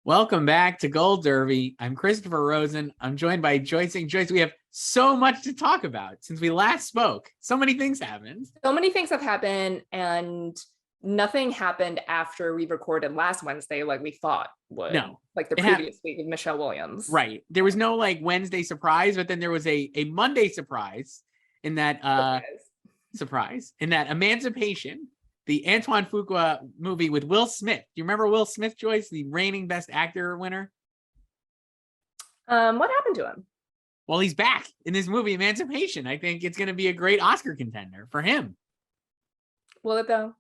Welcome back to Gold Derby. I'm Christopher Rosen. I'm joined by Joyce. Joyce, we have so much to talk about since we last spoke. So many things happened. So many things have happened, and nothing happened after we recorded last Wednesday like we thought would. No. Like the previous week with Michelle Williams. Right. There was no like Wednesday surprise, but then there was a Monday surprise in that surprise in that Emancipation, the Antoine Fuqua movie with Will Smith. Do you remember Will Smith, Joyce, the reigning Best Actor winner? What happened to him? Well, he's back in this movie, Emancipation. I think it's going to be a great Oscar contender for him. Will it though?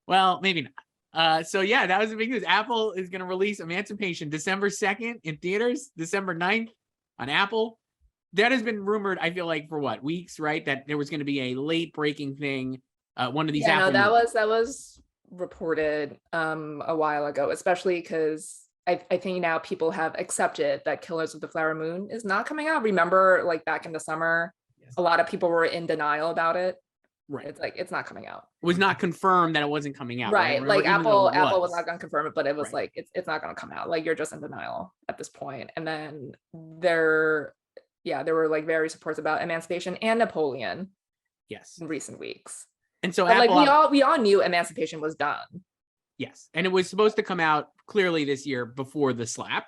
Well, maybe not. So yeah, that was the big news. Apple is going to release Emancipation December 2nd in theaters, December 9th on Apple. That has been rumored, I feel like, for what, weeks, right? That there was going to be a late breaking thing. One of these. Yeah, no, that was reported a while ago, especially because I think now people have accepted that Killers of the Flower Moon is not coming out. Remember, like back in the summer, yes, a lot of people were in denial about it. Right. It's like, it's not coming out. It was not confirmed that it wasn't coming out. Right. Like Apple was not going to confirm it, but it was like, it's not going to come out. Like, you're just in denial at this point. And then there were like various reports about Emancipation and Napoleon. Yes. In recent weeks. And so Apple, like we all knew Emancipation was done. Yes. And it was supposed to come out clearly this year before the slap.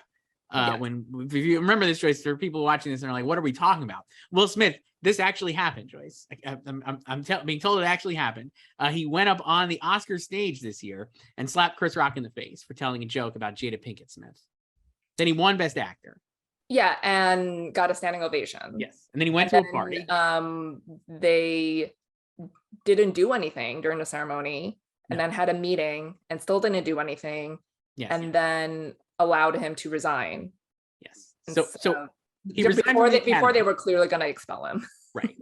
When, if you remember this, Joyce, there are people watching this and are like, what are we talking about? Will Smith, this actually happened, Joyce. I'm being told it actually happened. He went up on the Oscar stage this year and slapped Chris Rock in the face for telling a joke about Jada Pinkett Smith. Then he won Best Actor. Yeah, and got a standing ovation. Yes. And then he went to a party. They didn't do anything during the ceremony, and then had a meeting and still didn't do anything. Yes. And then allowed him to resign. Yes. So he resigned before they were clearly going to expel him. Right.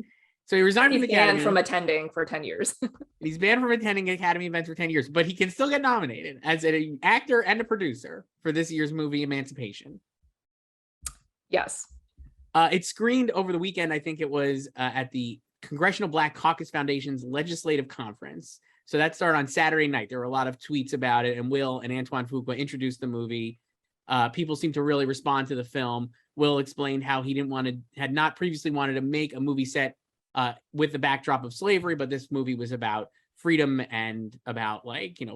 So he resigned from the Academy. Banned from attending for 10 years. He's banned from attending Academy events for 10 years, but he can still get nominated as an actor and a producer for this year's movie, Emancipation. Yes. It screened over the weekend. I think it was at the Congressional Black Caucus Foundation's legislative conference. So that started on Saturday night. There were a lot of tweets about it, and Will and Antoine Fuqua introduced the movie. People seemed to really respond to the film. Will explained how he had not previously wanted to make a movie set with the backdrop of slavery, but this movie was about freedom and about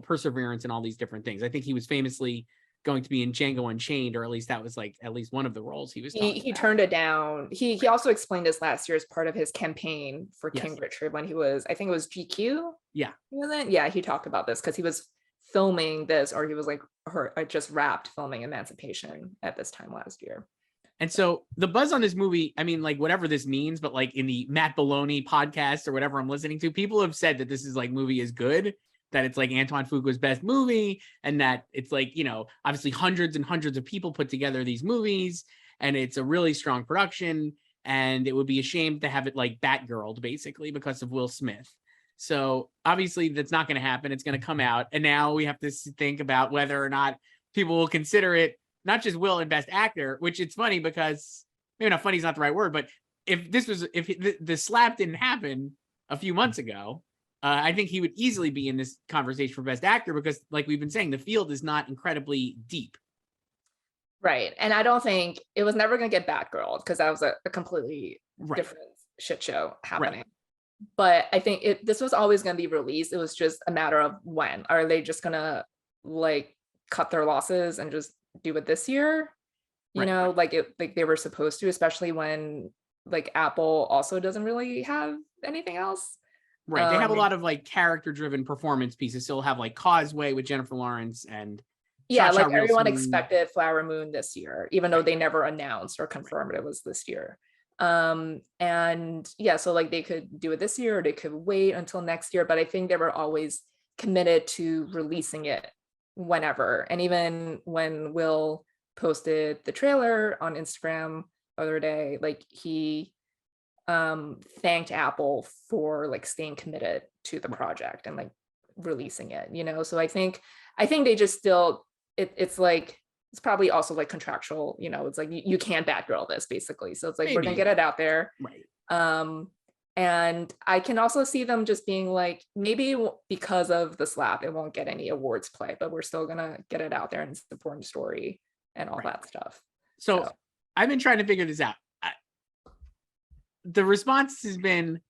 perseverance and all these different things. I think he was famously going to be in Django Unchained, or at least that was at least one of the roles he was. He turned it down. He also explained this last year as part of his campaign for King Richard when he was, I think it was GQ. Yeah. Yeah, he talked about this because he was filming this, or he was I just wrapped filming Emancipation at this time last year. And so the buzz on this movie, I mean, whatever this means, but in the Matt Bologna podcast or whatever I'm listening to, people have said that this is movie is good, that it's Antoine Fuqua's best movie, and that it's obviously hundreds and hundreds of people put together these movies, and it's a really strong production, and it would be a shame to have it Batgirled basically because of Will Smith. So obviously that's not going to happen. It's going to come out, and now we have to think about whether or not people will consider it not just Will and Best Actor, which it's funny because maybe not funny is not the right word, but if the slap didn't happen a few months ago, I think he would easily be in this conversation for Best Actor because, like we've been saying, the field is not incredibly deep. Right. And I don't think it was never going to get Batgirl because that was a completely different shit show happening. Right. But I think this was always going to be released. It was just a matter of when. Are they just going to cut their losses and just do it this year? You know, they were supposed to, especially when Apple also doesn't really have anything else. Right. They have a lot of character driven performance pieces. Still have Causeway with Jennifer Lawrence and everyone expected Flower Moon this year, even though they never announced or confirmed it was this year. So they could do it this year, or they could wait until next year, but I think they were always committed to releasing it whenever. And even when Will posted the trailer on Instagram the other day, he thanked Apple for staying committed to the project and releasing it, so I think they just still it's probably also contractual, it's you can't Batgirl this basically, so it's we're gonna get it out there, right? And I can also see them just being like, maybe because of the slap, it won't get any awards play, but we're still gonna get it out there and it's an important story and all that stuff. So I've been trying to figure this out. The response has been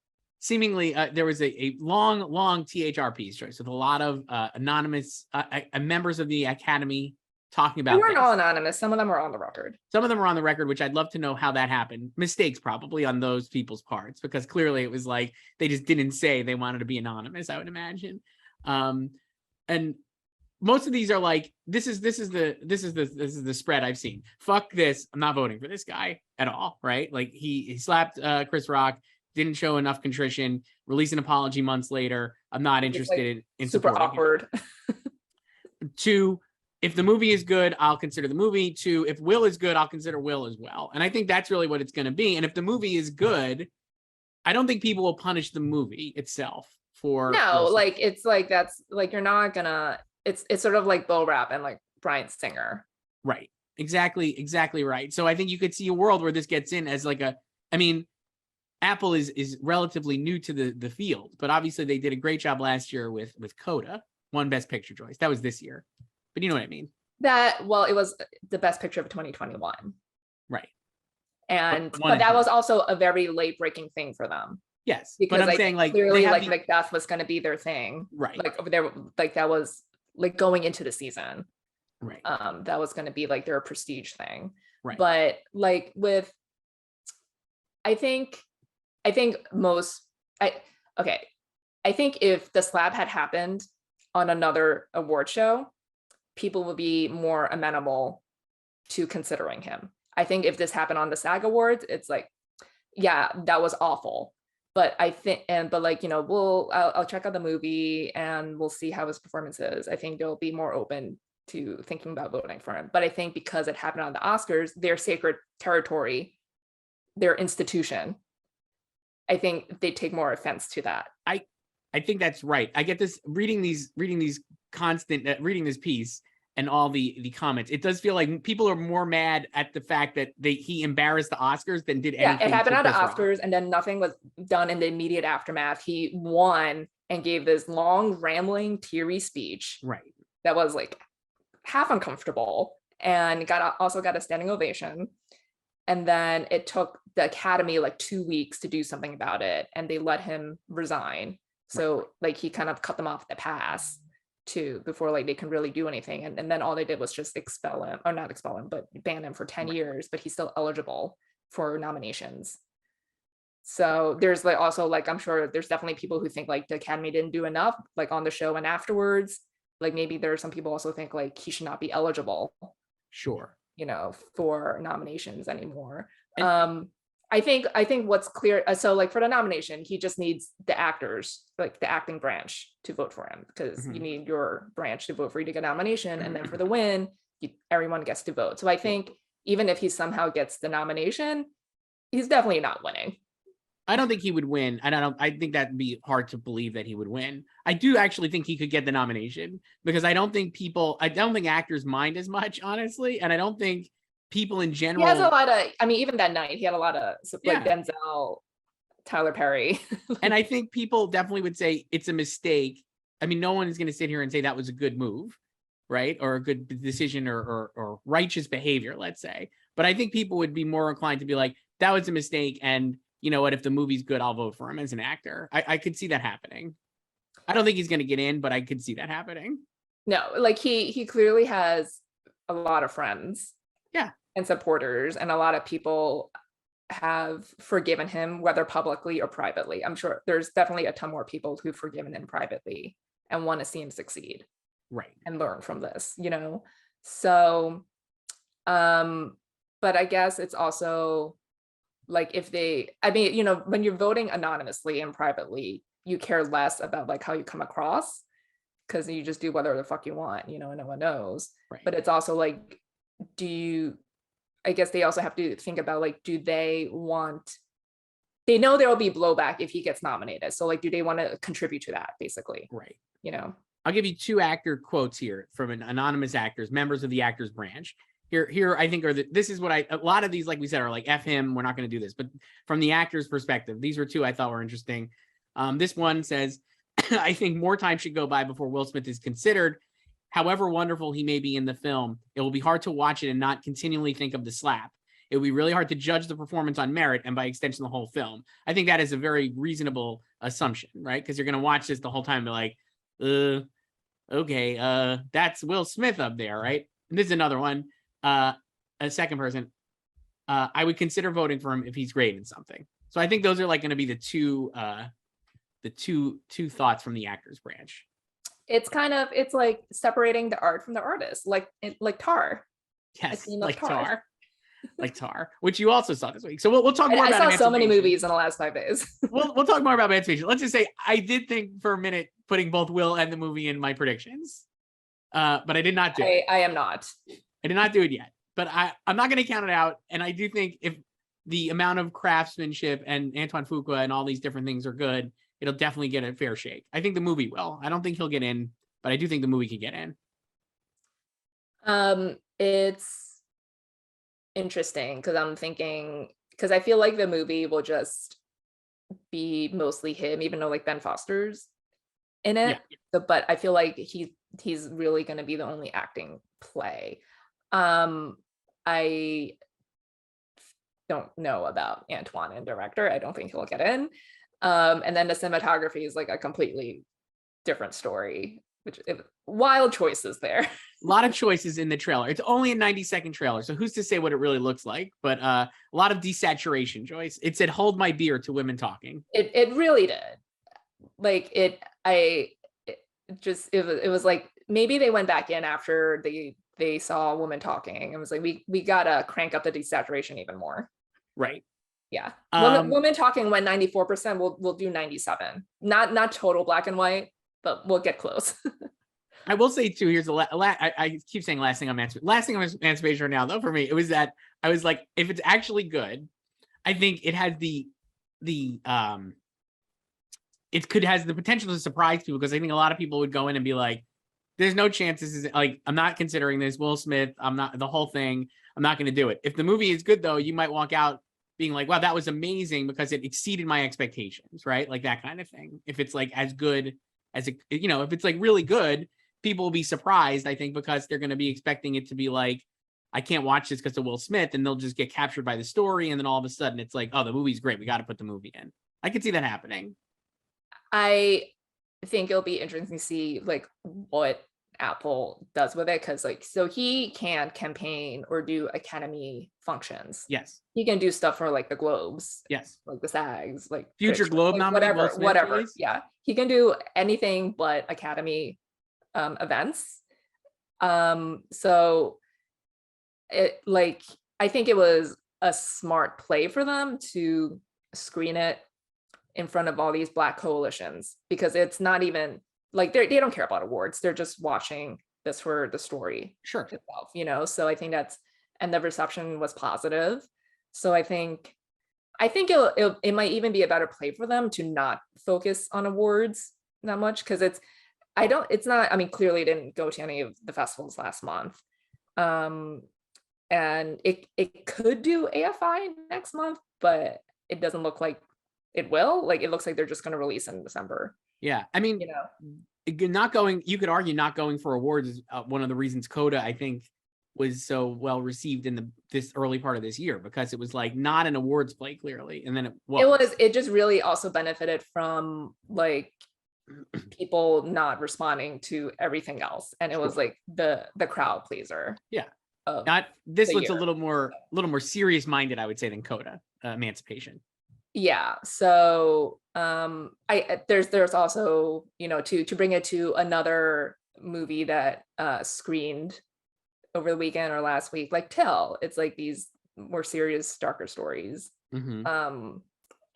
seemingly there was a long THR piece, Joyce, with a lot of anonymous members of the Academy talking about. They weren't all anonymous. Some of them are on the record. Some of them are on the record, which I'd love to know how that happened. Mistakes probably on those people's parts, because clearly it was like they just didn't say they wanted to be anonymous, I would imagine. And most of these are like, this is the spread I've seen. Fuck this. I'm not voting for this guy at all, right? Like he slapped Chris Rock, didn't show enough contrition, released an apology months later. I'm not interested in super awkward. 2, if the movie is good, I'll consider the movie. 2, if Will is good, I'll consider Will as well. And I think that's really what it's going to be. And if the movie is good, I don't think people will punish the movie itself for. No, like it's like that's like you're not gonna. It's sort of like Bo Rap and like Bryan Singer. Right. Exactly right. So I think you could see a world where this gets in as like I mean, Apple is relatively new to the field, but obviously they did a great job last year with Coda, won Best Picture, Joyce. That was this year. But you know what I mean? It was the Best Picture of 2021. Right. And but that was also a very late breaking thing for them. Yes. Because but I'm saying like clearly like Macbeth was going to be their thing. Right. Like over there, like that was like going into the season. Right. That was going to be like their prestige thing. Right. But like with, I think if the slap had happened on another award show, people would be more amenable to considering him. I think if this happened on the SAG Awards, it's like, yeah, that was awful. But I think, but like, you know, I'll check out the movie and we'll see how his performance is. I think they'll be more open to thinking about voting for him. But I think because it happened on the Oscars, their sacred territory, their institution, I think they take more offense to that. I think that's right. I get this reading this piece and all the comments. It does feel like people are more mad at the fact that he embarrassed the Oscars than did anything. Yeah, it happened at the Oscars, and then nothing was done in the immediate aftermath. He won and gave this long, rambling, teary speech. Right. That was like half uncomfortable, and also got a standing ovation. And then it took the Academy like 2 weeks to do something about it, and they let him resign. So like he kind of cut them off the pass before like they can really do anything. And then all they did was just expel him, or not expel him, but ban him for 10 years, but he's still eligible for nominations. So there's like also like, I'm sure there's definitely people who think like the Academy didn't do enough, like on the show and afterwards. Like maybe there are some people also think like he should not be eligible. Sure. You know, for nominations anymore. I think what's clear, so like for the nomination, he just needs the actors, like the acting branch, to vote for him, because you need your branch to vote for you to get a nomination. And then for the win, everyone gets to vote. So I think even if he somehow gets the nomination, he's definitely not winning. I don't think he would win. I think that'd be hard to believe that he would win. I do actually think he could get the nomination, because I don't think actors mind as much, honestly. And I don't think people in general. He has a lot of, I mean, even that night, he had a lot of like Denzel, Tyler Perry. And I think people definitely would say it's a mistake. I mean, no one is going to sit here and say that was a good move, right? Or a good decision or righteous behavior, let's say. But I think people would be more inclined to be like, that was a mistake. And you know what, if the movie's good, I'll vote for him as an actor. I could see that happening. I don't think he's going to get in, but I could see that happening. No, like he clearly has a lot of friends. Yeah. And supporters, and a lot of people have forgiven him, whether publicly or privately. I'm sure there's definitely a ton more people who've forgiven him privately and want to see him succeed. Right. And learn from this, you know? So, but I guess it's also like you know, when you're voting anonymously and privately, you care less about like how you come across, because you just do whatever the fuck you want, you know, and no one knows. Right. But it's also like, I guess they also have to think about like, they know there will be blowback if he gets nominated. So like, do they want to contribute to that, basically? Right. You know, I'll give you 2 actor quotes here from an anonymous actors, members of the actors branch. here I think this is what a lot of these, like we said, are like F him, we're not going to do this. But from the actor's perspective, these were two I thought were interesting. This one says, I think more time should go by before Will Smith is considered. However wonderful he may be in the film, it will be hard to watch it and not continually think of the slap. It would be really hard to judge the performance on merit and by extension the whole film. I think that is a very reasonable assumption, right? Because you're going to watch this the whole time and be like, okay, that's Will Smith up there, right? And this is another one. A second person. I would consider voting for him if he's great in something. So I think those are like going to be the two thoughts from the actors branch. It's like separating the art from the artist, like Tar. Yes, like Tar. Like Tar, which you also saw this week. So we'll talk more about I saw so many movies in the last 5 days. we'll talk more about Emancipation. Let's just say I did think for a minute putting both Will and the movie in my predictions. But I did not do it. I am not. I did not do it yet. But I'm not going to count it out. And I do think if the amount of craftsmanship and Antoine Fuqua and all these different things are good, it'll definitely get a fair shake. I think the movie will. I don't think he'll get in, but I do think the movie can get in. It's interesting because I feel like the movie will just be mostly him, even though like Ben Foster's in it. Yeah. But I feel like he's really going to be the only acting play. I don't know about Antoine and director. I don't think he'll get in. And then the cinematography is like a completely different story, wild choices there. A lot of choices in the trailer. It's only a 90-second trailer, so who's to say what it really looks like? But a lot of desaturation, Joyce. It said "Hold my beer" to women talking. It really did. Like it was like maybe they went back in after they saw a woman talking and was like, we gotta crank up the desaturation even more. Right. Yeah. Women talking went 94%. We'll do 97. Not total black and white, but we'll get close. I will say too, here's I keep saying last thing on Emancipation right now, though, for me, it was that I was like, if it's actually good, I think it has has the potential to surprise people, because I think a lot of people would go in and be like, there's no chance this is like, I'm not considering this. Will Smith, I'm not, the whole thing, I'm not going to do it. If the movie is good though, you might walk out being like, wow, that was amazing because it exceeded my expectations, right? Like that kind of thing. If it's like as good as it, if it's like really good, people will be surprised, I think, because they're going to be expecting it to be like, I can't watch this because of Will Smith, and they'll just get captured by the story. And then all of a sudden it's like, oh, the movie's great. We got to put the movie in. I could see that happening. I think it'll be interesting to see like what Apple does with it, because like, so he can't campaign or do Academy functions. Yes, he can do stuff for like the Globes. Yes, like the SAGs, like future Globe nominee, whatever. Please. Yeah, he can do anything but Academy events. So it, like, I think it was a smart play for them to screen it in front of all these Black coalitions, because it's not even like they don't care about awards. They're just watching this for the story itself, so I think and the reception was positive. So I think it might even be a better play for them to not focus on awards that much, because clearly it didn't go to any of the festivals last month. And it could do AFI next month, but it doesn't look like it will. Like, it looks like they're just going to release in December. Yeah, I mean, not going. You could argue not going for awards is one of the reasons Coda, I think, was so well received in this early part of this year, because it was like not an awards play clearly, and then it was. It just really also benefited from like people not responding to everything else, and it was like the crowd pleaser. Yeah, this looks a little more serious minded, I would say, than Coda, Emancipation. Yeah, so there's also, to bring it to another movie that screened over the weekend or last week, like Till. It's like these more serious, darker stories. Mm-hmm.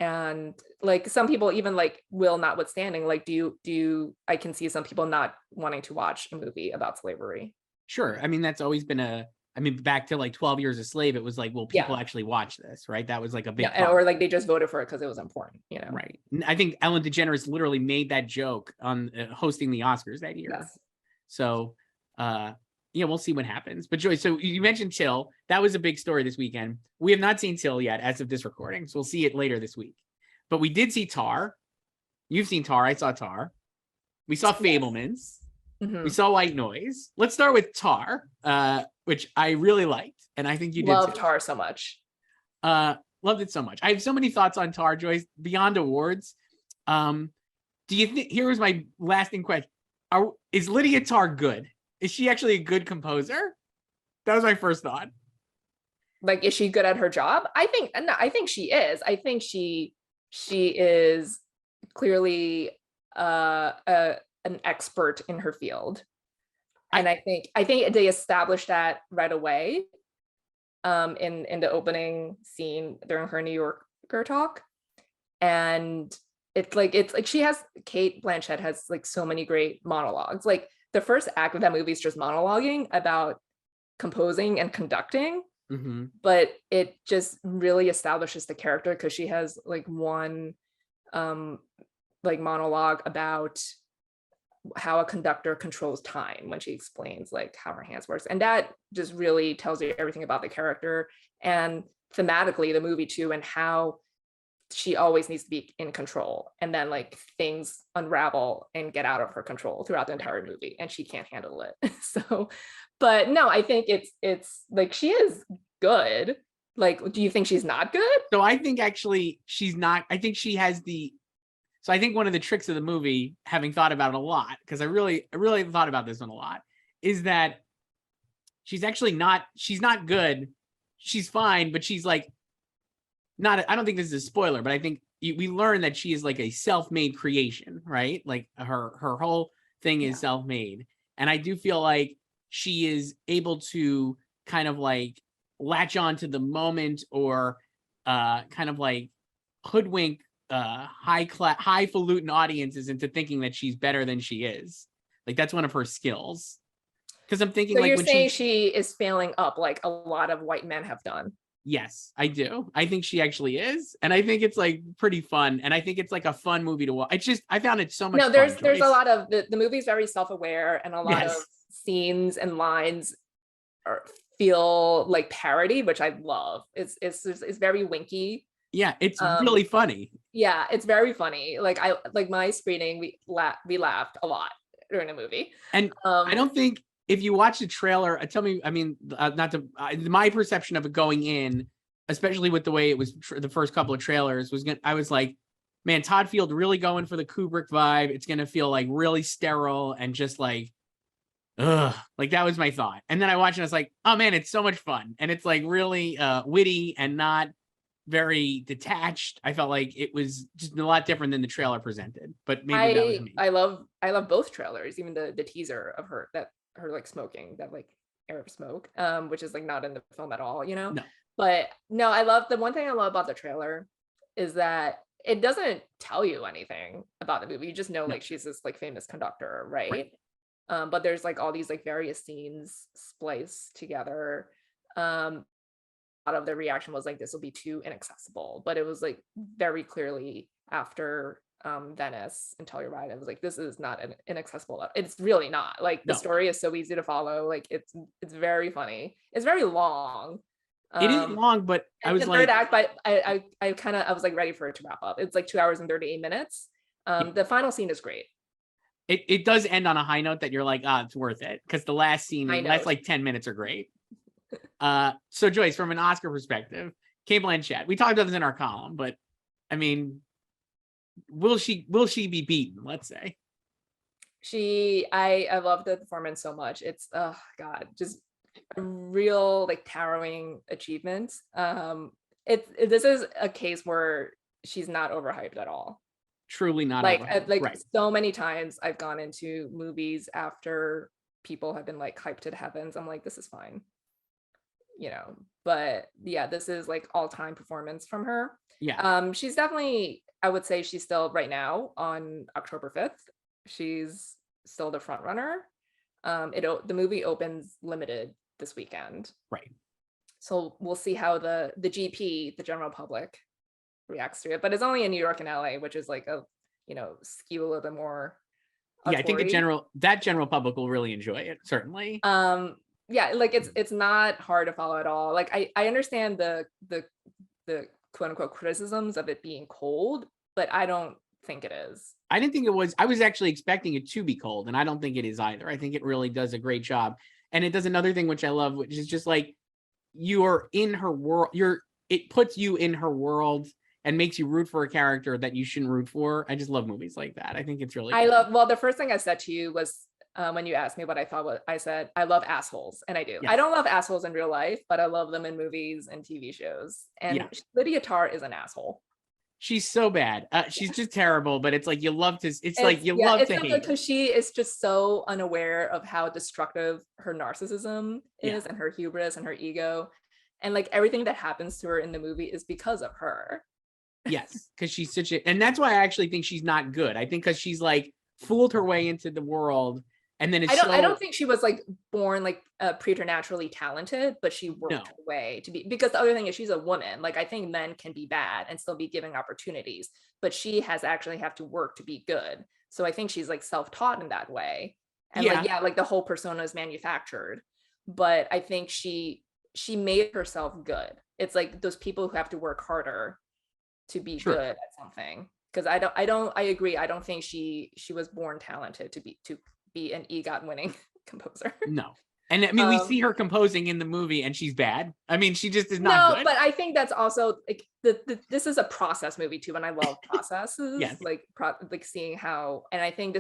And like some people, even like Will notwithstanding, like I can see some people not wanting to watch a movie about slavery. Sure. I mean, that's always been back to like 12 Years a Slave, it was like, will people actually watch this, right? That was like a big or like they just voted for it because it was important, Right. I think Ellen DeGeneres literally made that joke on hosting the Oscars that year. Yes. So yeah, we'll see what happens. But Joyce, so you mentioned Till. That was a big story this weekend. We have not seen Till yet as of this recording, so we'll see it later this week. But we did see Tar. You've seen Tar. I saw Tar. We saw Fabelmans. Mm-hmm. We saw White Noise. Let's start with Tar, which I really liked, and I think you did Love too. Tar so much. Loved it so much. I have so many thoughts on Tar, Joyce, beyond awards. Do you think, here was my lasting question. Is Lydia Tar good? Is she actually a good composer? That was my first thought. Like, is she good at her job? I think she is. I think she is clearly an expert in her field. And I think they established that right away in the opening scene during her New Yorker talk. And it's like Kate Blanchett has like so many great monologues. Like the first act of that movie is just monologuing about composing and conducting, but it just really establishes the character because she has like one like monologue about how a conductor controls time when she explains like how her hands works, and that just really tells you everything about the character and thematically the movie too, and how she always needs to be in control, and then like things unravel and get out of her control throughout the entire movie and she can't handle it. So but no, I think it's like she is good. Like, do you think she's not good? So I think actually she's not. I think she has so I think one of the tricks of the movie, having thought about it a lot, because I really thought about this one a lot, is that she's not good. She's fine, but she's like not, I don't think this is a spoiler, but I think we learn that she is like a self-made creation, right? Like her whole thing is self-made. And I do feel like she is able to kind of like latch on to the moment, or kind of like hoodwink highfalutin audiences into thinking that she's better than she is. Like that's one of her skills. Because I'm thinking, so like, you're when saying she is failing up like a lot of white men have done. Yes, I do. I think she actually is. And I think it's like pretty fun. And I think it's like a fun movie to watch. I found it so much fun. There's Joyce. a lot of the movie is very self-aware, and a lot of scenes and lines feel like parody, which I love. It's very winky. Yeah, it's really funny. Yeah, it's very funny. Like my screening, we laughed a lot during the movie. And I don't think, if you watch the trailer, tell me, I mean, my perception of it going in, especially with the way it was the first couple of trailers, I was like, man, Todd Field really going for the Kubrick vibe. It's going to feel like really sterile and just like, ugh, like that was my thought. And then I watched it, and I was like, oh man, it's so much fun. And it's like really witty and not very detached. I felt like it was just a lot different than the trailer presented, but maybe that was me. I love both trailers, even the teaser of her like smoking, that like Arab smoke, which is like not in the film at all, you know? No. But no, I love, the one thing I love about the trailer is that it doesn't tell you anything about the movie. You just know like she's this like famous conductor, right? But there's like all these like various scenes spliced together. A lot of the reaction was like, this will be too inaccessible, but it was like very clearly after Venice and Telluride, I was like, this is not inaccessible. It's really not. Like the story is so easy to follow. Like it's very funny. It's very long. It is long, but I was like, third act, but I was like ready for it to wrap up. It's like 2 hours and 38 minutes. The final scene is great. It does end on a high note that you're like, it's worth it, because the last scene, the last like 10 minutes are great. So Joyce, from an Oscar perspective, Kate Blanchett, we talked about this in our column, but I mean, will she be beaten? Let's say. I love the performance so much. It's God, just a real like towering achievement. This is a case where she's not overhyped at all. Truly not like right. So many times I've gone into movies after people have been like hyped to the heavens. I'm like, this is fine, you know. But yeah, this is like all-time performance from her. Yeah. She's definitely, I would say she's still right now on October 5th. She's still the front runner. The movie opens limited this weekend. Right. So we'll see how the GP, the general public, reacts to it. But it's only in New York and LA, which is like a, you know, skew a little bit more. Yeah, I think that general public will really enjoy it, certainly. yeah, like it's not hard to follow at all. Like I understand the quote unquote criticisms of it being cold, but I don't think it is. I didn't think it was. I was actually expecting it to be cold, and I don't think it is either. I think it really does a great job, and it does another thing which I love, which is just like you're in her world. It puts you in her world and makes you root for a character that you shouldn't root for. I just love movies like that. I think it's really. I good. love. Well, the first thing I said to you was when you asked me what I thought. What I said, I love assholes, and I do. Yes. I don't love assholes in real life, but I love them in movies and TV shows. And Yeah. Lydia Tarr is an asshole. She's so bad. She's just terrible, but it's like you love to. It's like you love to hate. Because she is just so unaware of how destructive her narcissism is, and her hubris and her ego, and like everything that happens to her in the movie is because of her. Yes, because she's such a, and that's why I actually think she's not good. I think because she's like fooled her way into the world, and then I don't think she was like born like preternaturally talented, but she worked her way to be, because the other thing is she's a woman. Like I think men can be bad and still be given opportunities, but she has actually have to work to be good. So I think she's like self-taught in that way. And like the whole persona is manufactured, but I think she made herself good. It's like those people who have to work harder to be good at something. Because I agree. I don't think she was born talented to be an EGOT winning composer. No. And I mean, we see her composing in the movie and she's bad. I mean, she just is not good. But I think that's also like this is a process movie too. And I love processes, like seeing how, and I think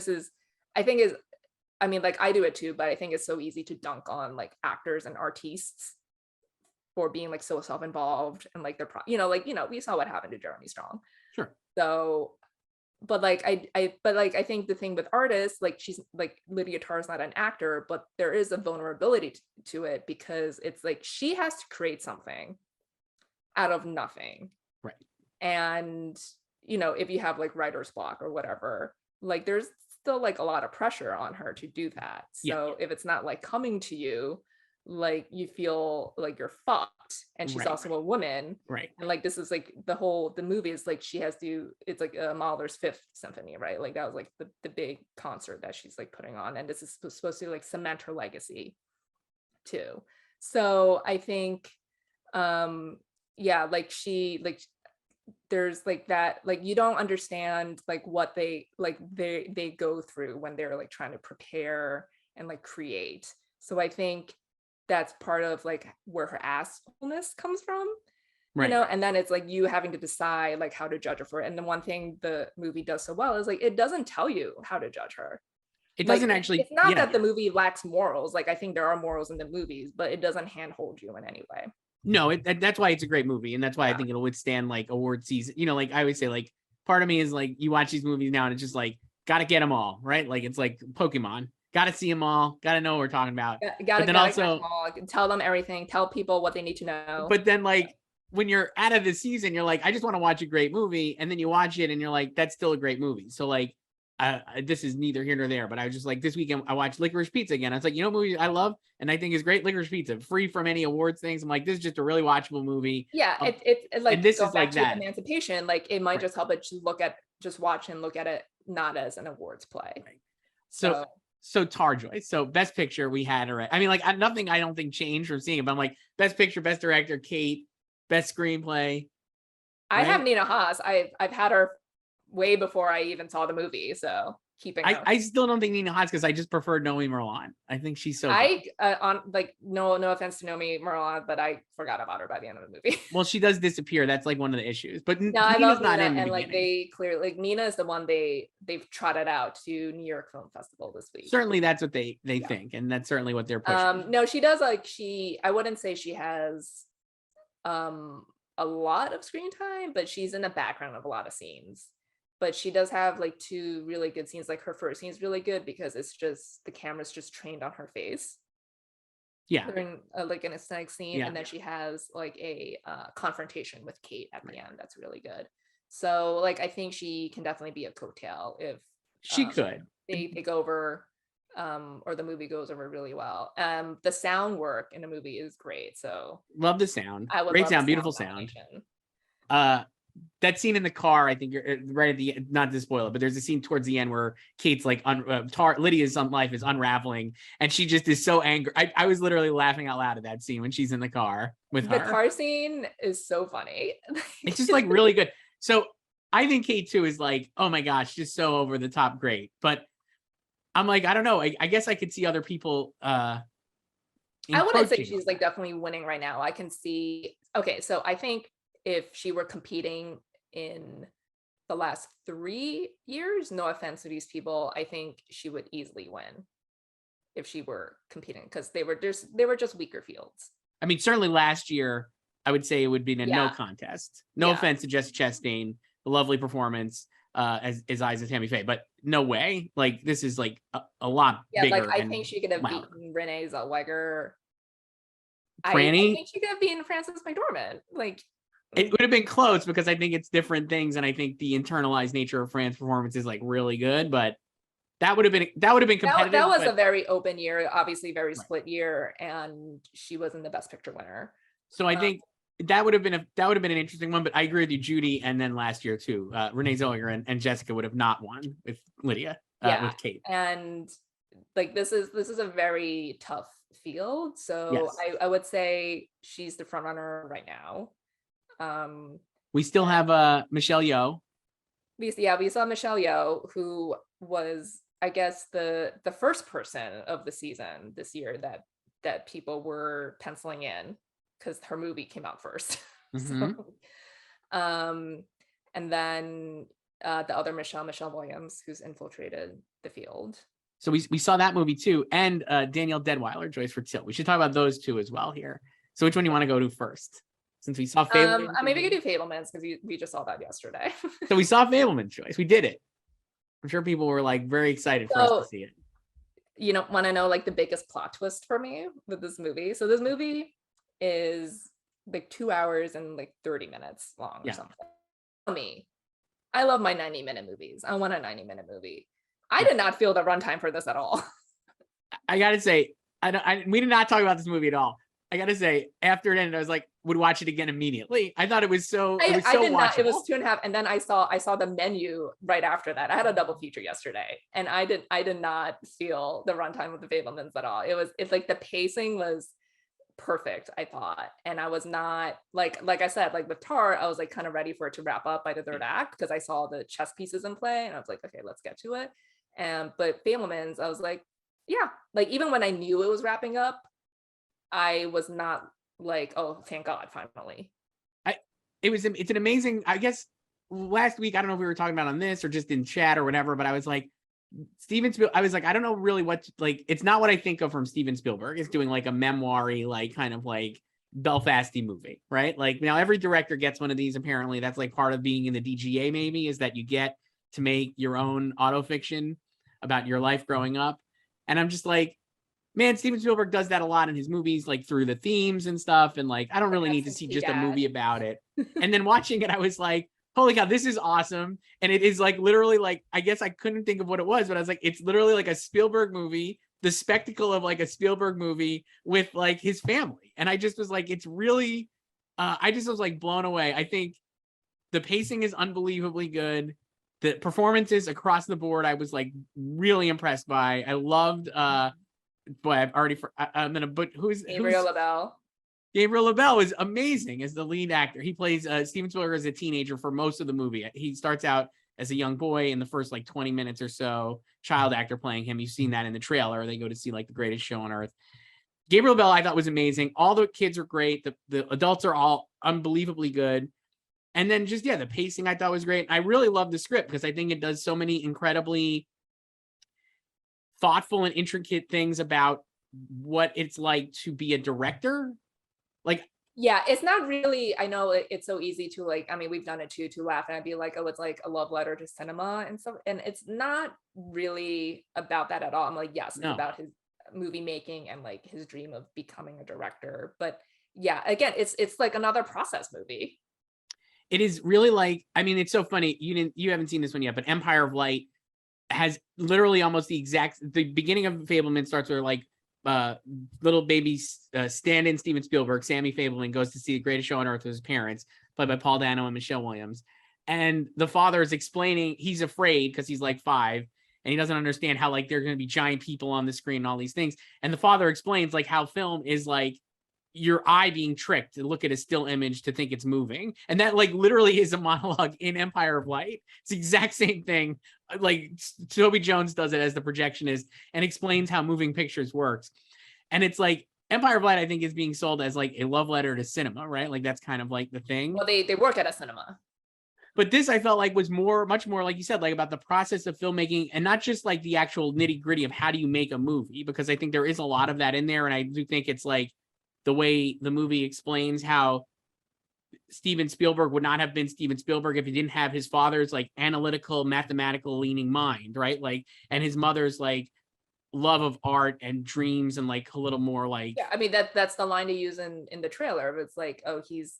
I mean, like I do it too, but I think it's so easy to dunk on like actors and artists for being like so self-involved and like we saw what happened to Jeremy Strong. Sure. So but I think the thing with artists, like she's like Lydia Tarr is not an actor, but there is a vulnerability to it, because it's like she has to create something out of nothing. Right. And if you have like writer's block or whatever, like there's still like a lot of pressure on her to do that. So if it's not like coming to you, like you feel like you're fucked. And she's also a woman, right? And like this is like the movie is like she has to, it's like Mahler's Fifth Symphony, right? Like that was like the big concert that she's like putting on, and this is supposed to like cement her legacy too. So I think like she like there's like that, like you don't understand like what they go through when they're like trying to prepare and like create. So I think that's part of like where her assholeness comes from, right? And then it's like you having to decide like how to judge her for it. And the one thing the movie does so well is like it doesn't tell you how to judge her. It doesn't actually. It's not that the movie lacks morals. Like I think there are morals in the movies, but it doesn't handhold you in any way. No, that's why it's a great movie, and that's why I think it'll withstand like award season. Like I always say, like part of me is like you watch these movies now and it's just like gotta get them all right. Like it's like Pokemon. Got to see them all. Got to know what we're talking about. Also tell them everything. Tell people what they need to know. But then, like when you're out of the season, you're like, I just want to watch a great movie, and then you watch it, and you're like, that's still a great movie. So like, this is neither here nor there. But I was just like, this weekend I watched Licorice Pizza again. I was like, movie I love and I think is great. Licorice Pizza, free from any awards things. I'm like, this is just a really watchable movie. Yeah, it's like, and this is like that. Emancipation, like it might just help it to watch and look at it not as an awards play. Right. So Tar, Joyce. So best picture we had her. I mean, like nothing I don't think changed from seeing it, but I'm like best picture, best director, Kate, best screenplay. I have Nina Haas. I've had her way before I even saw the movie. So keeping I still don't think Nina Haas, because I just prefer Nomi Merlan. I think she's so on like no offense to Nomi Merlan, but I forgot about her by the end of the movie. Well, she does disappear. That's like one of the issues. But no, Nina's I love not Nina, in the and like beginning. they clearly like Nina is the one they've trotted out to New York Film Festival this week. Certainly that's what they think, and that's certainly what they're pushing. No, she does I wouldn't say she has a lot of screen time, but she's in the background of a lot of scenes. But she does have like two really good scenes. Like her first scene is really good because it's just the camera's just trained on her face. Yeah. During like an aesthetic scene, and then she has like a confrontation with Kate at the end. That's really good. So like I think she can definitely be a coattail if she could. They go over or the movie goes over really well. The sound work in the movie is great. So love the sound. I would great love sound, beautiful sound. that scene in the car, I think you're right at the end, not to spoil it, but there's a scene towards the end where Kate's like Lydia's life is unraveling, and she just is so angry. I was literally laughing out loud at that scene when she's in the car with The her. car scene is so funny. It's just like really good. So I think Kate too is like, oh my gosh, just so over the top great. But I'm like, I don't know. I guess I could see other people I wouldn't say encroaching she's on like that. definitely winning right now. I can see. Okay, so I think if she were competing in the last 3 years, no offense to these people, I think she would easily win if she were competing, because they were just weaker fields. I mean, certainly last year, I would say it would be a no Yeah. contest. No Yeah. offense to Jessica Chastain, the lovely performance as eyes of Tammy Faye, but no way. Like this is like a lot Yeah, bigger. like I think she could have louder. beaten Renee Zellweger. I Franny, think she could have beaten Frances McDormand. Like, it would have been close because I think it's different things, and I think the internalized nature of Fran's performance is like really good. But that would have been competitive. that was but, a very open year, obviously very Right. split year, and she wasn't the Best Picture winner. So I think that would have been an interesting one. But I agree with you, Judy, and then last year too, Renee Zellweger and Jessica would have not won with Lydia, with Kate. And like this is a very tough field. So Yes. I would say she's the front runner right now. We still have Michelle Yeoh. We saw Michelle Yeoh, who was, I guess, the first person of the season this year that people were penciling in because her movie came out first. Mm-hmm. So, and then the other Michelle Williams, who's infiltrated the field. So we saw that movie too, and Danielle Deadwyler, Joyce for Till. We should talk about those two as well here. So which one do you want to go to first? Since we saw Fabelmans. Maybe we could do Fabelmans because we just saw that yesterday. So we saw Fabelmans, Joyce. We did it. I'm sure people were like very excited for us to see it. You know, want to know like the biggest plot twist for me with this movie? So this movie is like 2 hours and like 30 minutes long or something. Me, I love my 90-minute movies. I want a 90-minute movie. I did not feel the runtime for this at all. I gotta say, we did not talk about this movie at all. I gotta say, after it ended, I was like, would watch it again immediately. I thought it was so. I did not. It was watchable. 2.5, and then I saw the menu right after that. I had a double feature yesterday, and I did not feel the runtime of the Fabelmans at all. It's like the pacing was perfect, I thought, and I was not like I said, like with Tar, I was like kind of ready for it to wrap up by the third act because I saw the chess pieces in play, and I was like, okay, let's get to it. But Fabelmans, I was like, yeah, like even when I knew it was wrapping up, I was not like, oh, thank God, finally. It's an amazing, I guess last week, I don't know if we were talking about on this or just in chat or whatever, but I was like, I was like, I don't know really what, like, it's not what I think of from Steven Spielberg. It's doing like a memoir-y, like kind of like Belfast-y movie, right? Like now every director gets one of these, apparently. That's like part of being in the DGA, maybe, is that you get to make your own autofiction about your life growing up. And I'm just like, man, Steven Spielberg does that a lot in his movies, like through the themes and stuff. And like, I don't really need to see just a movie about it. And then watching it, I was like, holy cow, this is awesome. And it is like literally like, I guess I couldn't think of what it was, but I was like, it's literally like a Spielberg movie, the spectacle of like a Spielberg movie with like his family. And I just was like, it's really, I just was like blown away. I think the pacing is unbelievably good. The performances across the board, I was like really impressed by. I loved, boy, I'm gonna, but Gabriel LaBelle. Gabriel LaBelle is amazing as the lead actor. He plays Steven Spielberg as a teenager for most of the movie. He starts out as a young boy in the first like 20 minutes or so, child actor playing him. You've seen that in the trailer. They go to see like the greatest show on earth. Gabriel LaBelle I thought was amazing. All the kids are great. The adults are all unbelievably good. And then just, the pacing I thought was great. I really love the script because I think it does so many incredibly thoughtful and intricate things about what it's like to be a director. Like, yeah, it's not really, I know it's so easy to like, I mean, we've done it too, to laugh and I'd be like, oh, it's like a love letter to cinema and stuff. And it's not really about that at all. I'm like, yes, it's about his movie making and like his dream of becoming a director. But yeah, again, it's like another process movie. It is really like, I mean, it's so funny. You haven't seen this one yet, but Empire of Light has literally almost the beginning of Fabelman starts where like little baby stand-in Steven Spielberg, Sammy Fabelman, goes to see The Greatest Show on Earth with his parents, played by Paul Dano and Michelle Williams. And the father is explaining he's afraid because he's like 5 and he doesn't understand how like there are going to be giant people on the screen and all these things. And the father explains like how film is like your eye being tricked to look at a still image to think it's moving. And that like literally is a monologue in Empire of Light. It's the exact same thing. Like Toby Jones does it as the projectionist and explains how moving pictures works. And it's like Empire of Light, I think, is being sold as like a love letter to cinema, right? Like that's kind of like the thing. Well, they work at a cinema. But this I felt like was much more, like you said, like about the process of filmmaking and not just like the actual nitty gritty of how do you make a movie, because I think there is a lot of that in there. And I do think it's like the way the movie explains how Steven Spielberg would not have been Steven Spielberg if he didn't have his father's like analytical, mathematical leaning mind, right? Like, and his mother's like love of art and dreams and like a little more like. Yeah, I mean, that's the line to use in the trailer. It's like, oh, he's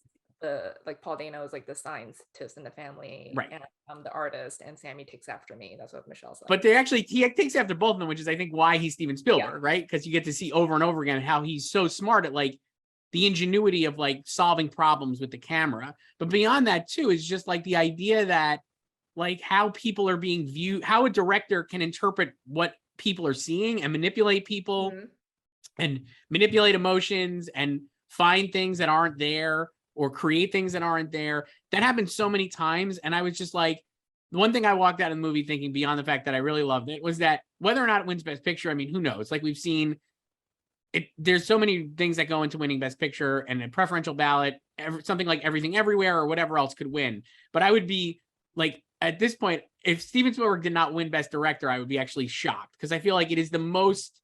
like Paul Dano is like the scientist in the family, right? And I'm the artist, and Sammy takes after me. That's what Michelle said. But he takes after both of them, which is I think why he's Steven Spielberg, right? Because you get to see over and over again how he's so smart at like the ingenuity of like solving problems with the camera. But beyond that too is just like the idea that like how people are being viewed, how a director can interpret what people are seeing and manipulate people and manipulate emotions and find things that aren't there or create things that aren't there. That happens so many times. And I was just like, the one thing I walked out of the movie thinking beyond the fact that I really loved it was that whether or not it wins Best Picture, I mean, who knows? Like we've seen it, there's so many things that go into winning Best Picture and a preferential ballot, something like Everything Everywhere or whatever else could win. But I would be like, at this point, if Steven Spielberg did not win Best Director, I would be actually shocked because I feel like it is the most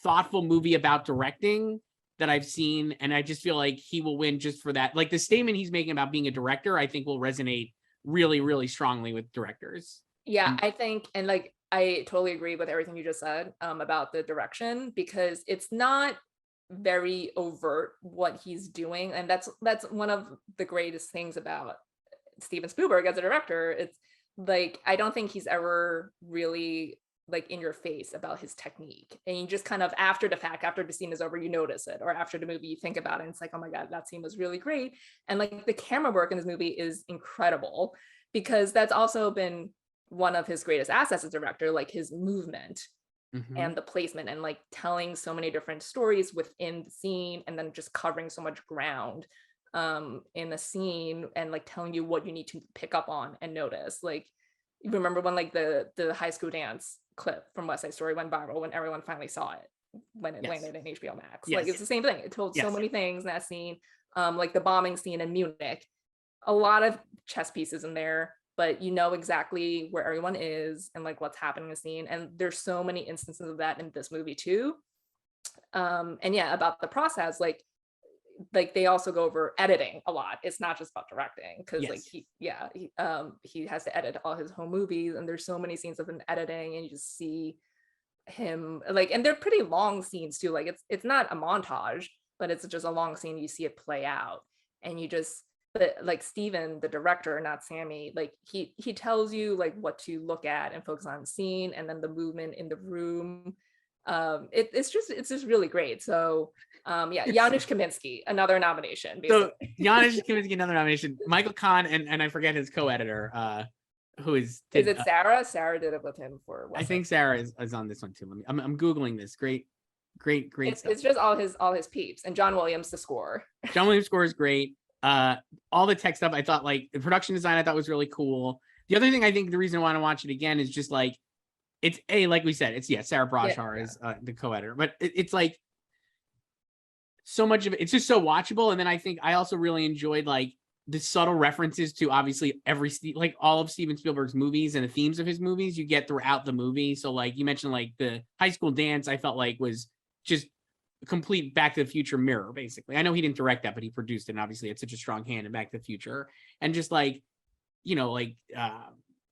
thoughtful movie about directing that I've seen. And I just feel like he will win just for that. Like the statement he's making about being a director, I think will resonate really, really strongly with directors. Yeah, I think, and like, I totally agree with everything you just said about the direction, because it's not very overt what he's doing. And that's one of the greatest things about Steven Spielberg as a director. It's like, I don't think he's ever really like in your face about his technique, and you just kind of after the fact, after the scene is over, you notice it, or after the movie you think about it and it's like, oh my god, that scene was really great. And like the camera work in this movie is incredible, because that's also been one of his greatest assets as a director, like his movement and the placement and like telling so many different stories within the scene, and then just covering so much ground in the scene, and like telling you what you need to pick up on and notice. Like, you remember when like the high school dance clip from West Side Story went viral when everyone finally saw it when it landed in HBO Max. Like it's the same thing. It told so many things in that scene. Like the bombing scene in Munich, a lot of chess pieces in there, but you know exactly where everyone is and like what's happening in the scene. And there's so many instances of that in this movie too. And yeah, about the process, like they also go over editing a lot. It's not just about directing, because like he has to edit all his home movies, and there's so many scenes of him editing, and you just see him like, and they're pretty long scenes too. Like it's not a montage, but it's just a long scene. You see it play out, and you just, but like Steven, the director, not Sammy, like he tells you like what to look at and focus on the scene, and then the movement in the room. It's just really great. So Janusz Kaminski, another nomination. Basically. So Janusz Kaminski, another nomination. Michael Kahn and I forget his co-editor, who is it Sarah? Sarah did it with him for. I think Sarah is on this one too. I'm googling this. Great stuff. It's just all his peeps, and John Williams the score. John Williams score is great. All the tech stuff I thought, like the production design I thought was really cool. The other thing I think the reason I want to watch it again is just like it's like we said, it's Sarah Brashar is the co-editor, but it's like so much of it, it's just so watchable. And then I think I also really enjoyed like the subtle references to obviously like all of Steven Spielberg's movies and the themes of his movies you get throughout the movie. So like you mentioned, like the high school dance, I felt like was just a complete Back to the Future mirror, basically. I know he didn't direct that, but he produced it, and obviously it's such a strong hand in Back to the Future. And just like, like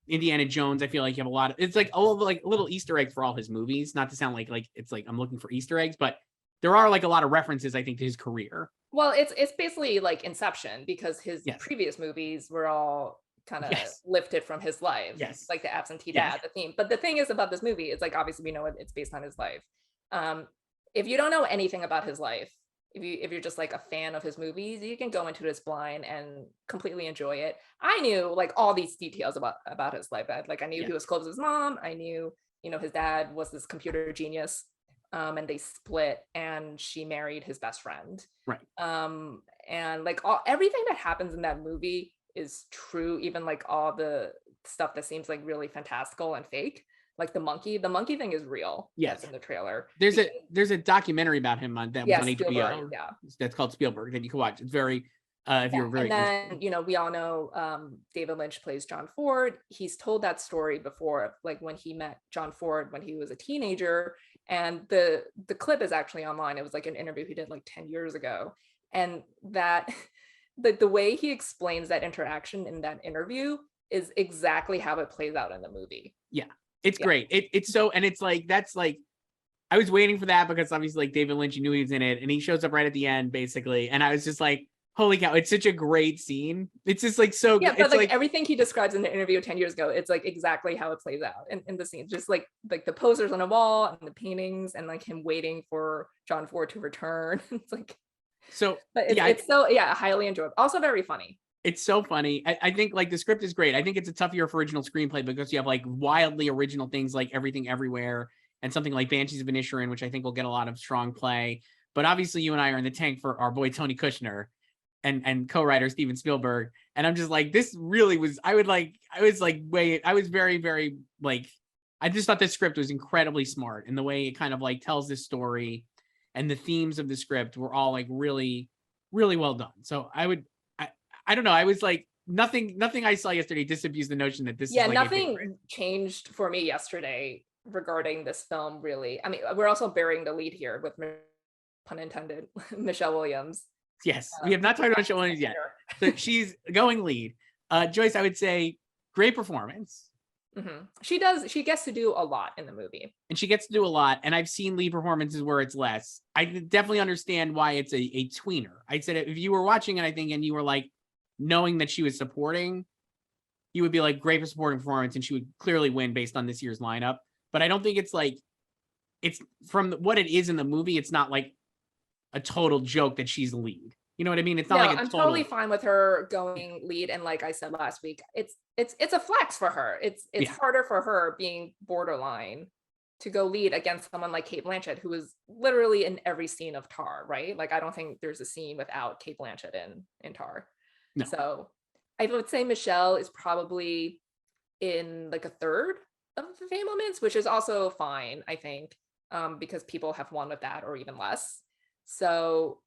Indiana Jones, I feel like you have a lot of, it's like all of like little Easter eggs for all his movies, not to sound like it's like I'm looking for Easter eggs, but there are like a lot of references, I think, to his career. Well, it's basically like Inception, because his previous movies were all kind of lifted from his life. Like the absentee dad, the theme. But the thing is about this movie, it's like, obviously we know it's based on his life. if you don't know anything about his life, if you're just like a fan of his movies, you can go into this blind and completely enjoy it. I knew like all these details about his life. I knew he was close to his mom. I knew, his dad was this computer genius, and they split, and she married his best friend. Right. And like everything that happens in that movie is true, even like all the stuff that seems like really fantastical and fake. Like the monkey thing is real. Yes, in the trailer. There's a documentary about him on that was on HBO. Yeah, that's called Spielberg that you can watch. It's very if you're very. And then we all know David Lynch plays John Ford. He's told that story before, like when he met John Ford when he was a teenager, and the clip is actually online. It was like an interview he did like 10 years ago, and that the way he explains that interaction in that interview is exactly how it plays out in the movie. Yeah. It's great. It's so, and it's like, that's like, I was waiting for that because obviously like David Lynch, you knew he was in it, and he shows up right at the end basically. And I was just like, holy cow, it's such a great scene. It's just like so good. Yeah, but like everything he describes in the interview 10 years ago, it's like exactly how it plays out in the scene. Just like the posters on the wall and the paintings and like him waiting for John Ford to return. It's like, so, but it's so, highly enjoyable. Also very funny. It's so funny. I think like the script is great. I think it's a tough year for original screenplay because you have like wildly original things like Everything Everywhere and something like Banshees of Inisherin, which I think will get a lot of strong play. But obviously you and I are in the tank for our boy Tony Kushner and co-writer Steven Spielberg. And I'm just like, this really was, I was very, very like, I just thought this script was incredibly smart, and the way it kind of like tells this story and the themes of the script were all like really, really well done. So I don't know. I was like, nothing I saw yesterday disabused the notion that this is like nothing changed for me yesterday regarding this film, really. I mean, we're also burying the lead here with, pun intended, Michelle Williams. Yes, we have not talked about Michelle Williams yet. So she's going lead. Joyce, I would say, great performance. Mm-hmm. She gets to do a lot in the movie. And she gets to do a lot. And I've seen lead performances where it's less. I definitely understand why it's a tweener. I said, if you were watching it, I think, and you were like, knowing that she was supporting, you would be like, great for supporting performance, and she would clearly win based on this year's lineup. But I don't think it's like, it's from what it is in the movie, it's not like a total joke that she's lead. You know what I mean? It's not like I'm totally fine with her going lead. And like I said last week, it's a flex for her. It's harder for her being borderline to go lead against someone like Cate Blanchett, who is literally in every scene of Tar, right? Like I don't think there's a scene without Cate Blanchett in Tar. No. So I would say Michelle is probably in like a third of the Fabelmans, which is also fine, I think, because people have won with that or even less. So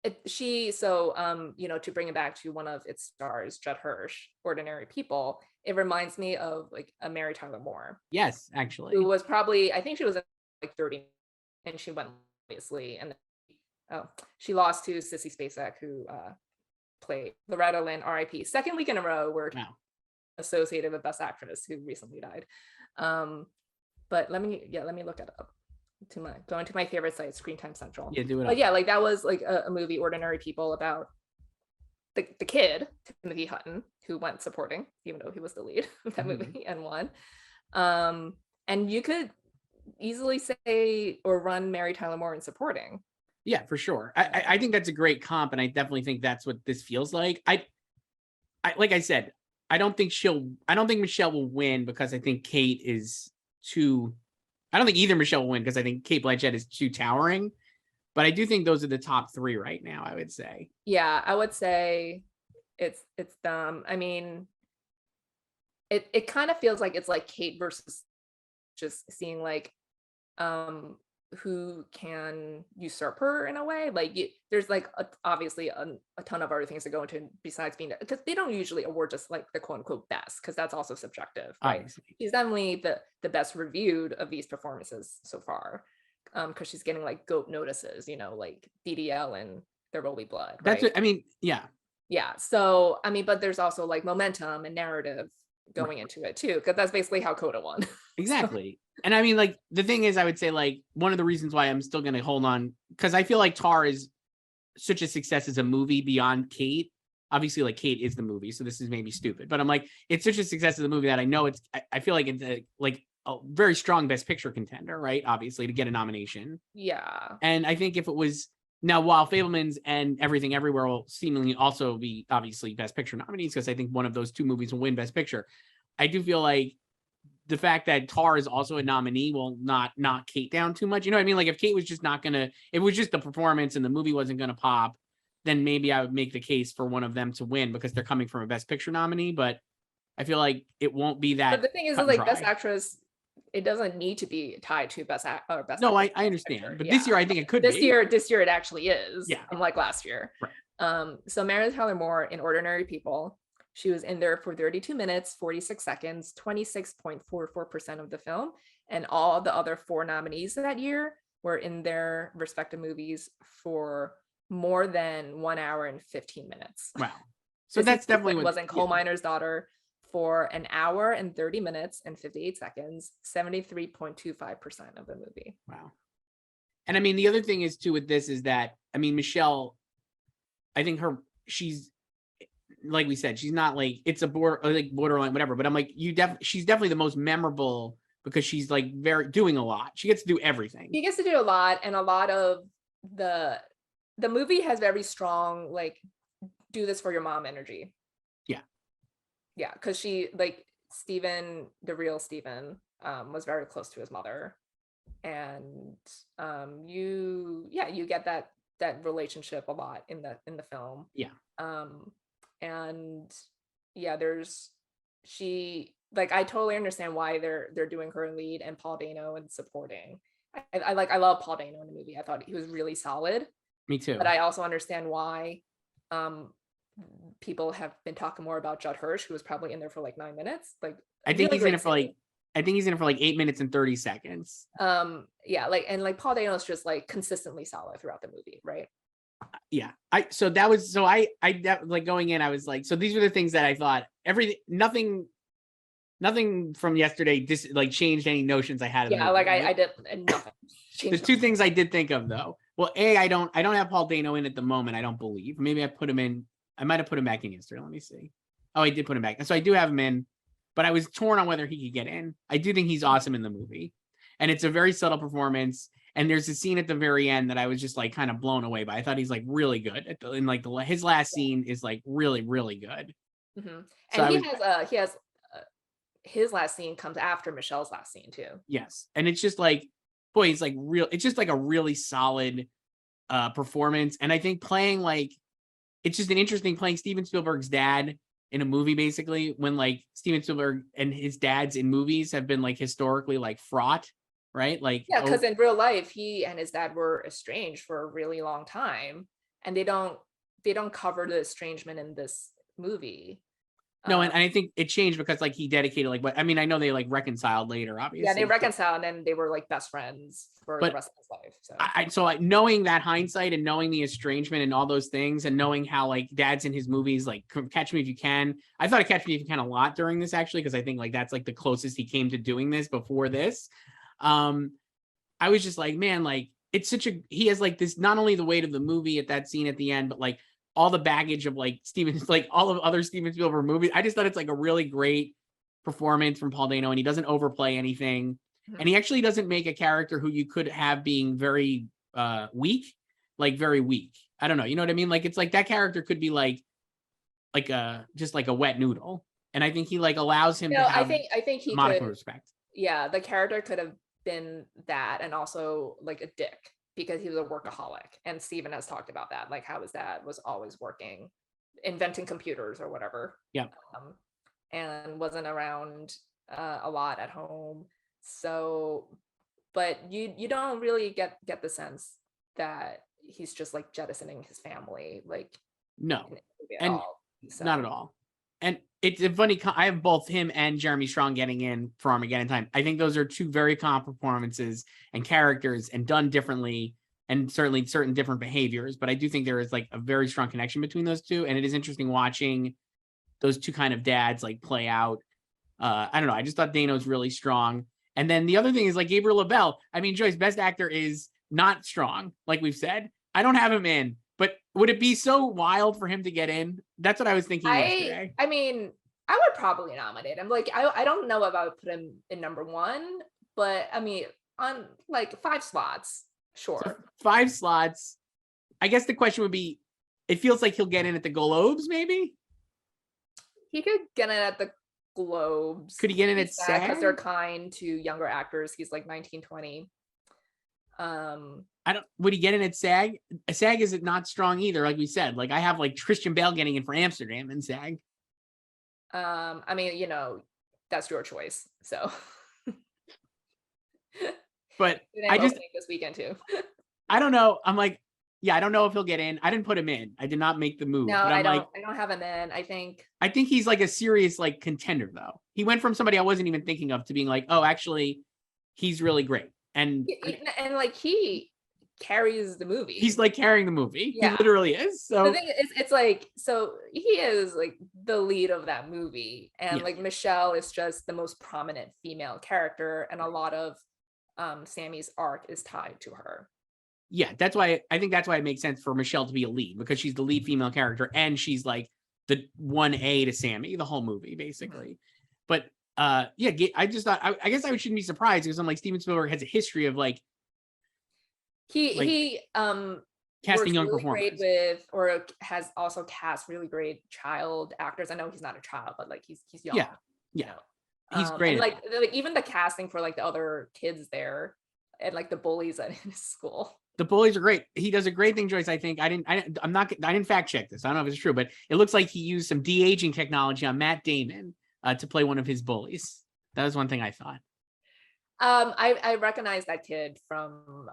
to bring it back to one of its stars, Judd Hirsch, Ordinary People, it reminds me of like a Mary Tyler Moore. Yes, actually. Who was probably, I think she was like 30 and she went obviously, and she lost to Sissy Spacek, who played Loretta Lynn, R.I.P. Second week in a row we're associated with Best Actress, who recently died. But let me look it up. Going to my favorite site, Screen Time Central. Yeah, do it. But like that was like a movie, Ordinary People, about the kid Timothy Hutton, who went supporting, even though he was the lead of that movie and won. And you could easily say or run Mary Tyler Moore in supporting. Yeah, for sure. I think that's a great comp, and I definitely think that's what this feels like. I like I said, I don't think Michelle will win because I think Cate is too. I don't think either Michelle will win because I think Cate Blanchett is too towering. But I do think those are the top three right now, I would say. Yeah, I would say it's them. I mean, it kind of feels like it's like Cate versus just seeing like who can usurp her in a way. Like there's like obviously a ton of other things to go into besides being, because they don't usually award just like the quote unquote best, because that's also subjective, right? Obviously. She's definitely the best reviewed of these performances so far, because she's getting like GOAT notices, like DDL and There Will Be Blood, right? That's what I mean. Yeah So I mean, but there's also like momentum and narrative going into it too, because that's basically how Coda won. Exactly. And I mean, like, the thing is, I would say, like, one of the reasons why I'm still going to hold on, because I feel like Tar is such a success as a movie beyond Cate. Obviously, like, Cate is the movie, so this is maybe stupid, but I'm like, it's such a success as a movie that I know I feel like it's like a very strong Best Picture contender, right? Obviously, to get a nomination. Yeah. And I think if it was now, while Fabelmans and Everything Everywhere will seemingly also be obviously Best Picture nominees, because I think one of those two movies will win Best Picture. I do feel like the fact that Tar is also a nominee will not knock Kate down too much. You know what I mean? Like if Kate was just not gonna, it was just the performance and the movie wasn't gonna pop, then maybe I would make the case for one of them to win because they're coming from a Best Picture nominee. But I feel like it won't be that. But the thing is, like Best Actress, it doesn't need to be tied to Best Act or Best. No, Actress, I understand, picture. but this year I think it could this be. This year it actually is. Yeah, unlike last year. Right. So Mary Tyler Moore in Ordinary People, she was in there for 32 minutes, 46 seconds, 26.44% of the film, and all the other 4 nominees that year were in their respective movies for more than 1 hour and 15 minutes. Wow. So that's definitely what wasn't Coal Miner's Daughter for 1 hour and 30 minutes and 58 seconds, 73.25% of the movie. Wow. And I mean, the other thing is too with this is that, I mean, Michelle, I think she's, like we said, she's not like, it's a borderline, whatever, but I'm like, she's definitely the most memorable because she's like doing a lot. She gets to do everything. She gets to do a lot, and a lot of the movie has very strong, like, do this for your mom energy. Yeah, because she, like, Stephen, the real Stephen, was very close to his mother, and you get that relationship a lot in the film. Yeah. And yeah, I totally understand why they're doing her lead and Paul Dano and supporting. I love Paul Dano in the movie. I thought he was really solid. Me too. But I also understand why people have been talking more about Judd Hirsch, who was probably in there for like 9 minutes. Like, I think he's in it for like 8 minutes and 30 seconds. Yeah, like Paul Dano is just like consistently solid throughout the movie, right? Yeah. I like going in, I was like, so these were the things that I thought nothing from yesterday changed any notions I had. Yeah, like I did nothing. There's 2 things I did think of though. Well, I don't have Paul Dano in at the moment. I don't believe. Maybe I put him in. I might have put him back in yesterday. Let me see. Oh, I did put him back. So I do have him in, but I was torn on whether he could get in. I do think he's awesome in the movie, and it's a very subtle performance. And there's a scene at the very end that I was just like kind of blown away by. I thought he's like really good. His last scene is like really, really good. Mm-hmm. And so he has his last scene comes after Michelle's last scene too. Yes, and it's just like, boy, he's like real. It's just like a really solid performance. And I think it's just an interesting playing Steven Spielberg's dad in a movie, basically, when like Steven Spielberg and his dads in movies have been like historically like fraught. Right? Like, yeah, because in real life, he and his dad were estranged for a really long time, and they don't cover the estrangement in this movie. No, and I think it changed because like he dedicated I know they like reconciled later, obviously. Yeah, they reconciled, and then they were like best friends for the rest of his life. So like knowing that hindsight and knowing the estrangement and all those things, and knowing how like dad's in his movies, like Catch Me If You Can. I thought of Catch Me If You Can a lot during this actually, because I think like that's like the closest he came to doing this before this. I was just like, man, like he has like this, not only the weight of the movie at that scene at the end, but like all the baggage of like like all of other Steven Spielberg movies. I just thought it's like a really great performance from Paul Dano, and he doesn't overplay anything. Mm-hmm. And he actually doesn't make a character who you could have being very weak, like very weak. I don't know. You know what I mean? Like, it's like that character could be like just like a wet noodle. And I think he like allows him to have I think he modicum respect. Yeah, the character could have been that, and also like a dick, because he was a workaholic, and Steven has talked about that, like how his dad was always working, inventing computers or whatever. Yeah. And wasn't around a lot at home. So, but you don't really get the sense that he's just like jettisoning his family, like no, and not at all. And it's a funny, I have both him and Jeremy Strong getting in for Armageddon Time. I think those are 2 very calm performances and characters, and done differently, and certainly certain different behaviors. But I do think there is like a very strong connection between those 2. And it is interesting watching those 2 kind of dads like play out. I don't know. I just thought Dano's really strong. And then the other thing is like Gabriel LaBelle. I mean, Joyce, best actor is not strong, like we've said. I don't have him in. But would it be so wild for him to get in? That's what I was thinking yesterday. I mean, I would probably nominate him. Like, I don't know if I would put him in number one, but I mean, on like 5 slots, So sure. 5 slots. I guess the question would be, it feels like he'll get in at the Globes, maybe? He could get in at the Globes. Could he get in at SAG? Because they're kind to younger actors. He's like 19, 20. Would he get in at SAG? SAG is not strong either, like we said. Like I have like Christian Bale getting in for Amsterdam and SAG. I mean, you know, that's your choice. So but I just this weekend too. I don't know. I'm like, yeah, I don't know if he'll get in. I didn't put him in. I did not make the move. No, but I don't have him in. I think he's like a serious like contender though. He went from somebody I wasn't even thinking of to being like, oh, actually, he's really great. And like he carries the movie. He's like carrying the movie. Yeah. He literally is. So the thing is, it's like, so he is like the lead of that movie, and like Michelle is just the most prominent female character, and a lot of Sammy's arc is tied to her. Yeah, that's why I think that's why it makes sense for Michelle to be a lead, because she's the lead female character and she's like the 1A to Sammy the whole movie basically. But yeah, I just thought I guess I shouldn't be surprised, because I'm like, Steven Spielberg has a history of like he casting young really performers great with, or has also cast really great child actors. I know he's not a child, but like he's young. Yeah, you know? He's great. Like even the casting for like the other kids there, and like the bullies at his school. The bullies are great. He does a great thing, Joyce. I think I didn't fact check this. I don't know if it's true, but it looks like he used some de-aging technology on Matt Damon to play one of his bullies. That was one thing I thought. I recognize that kid from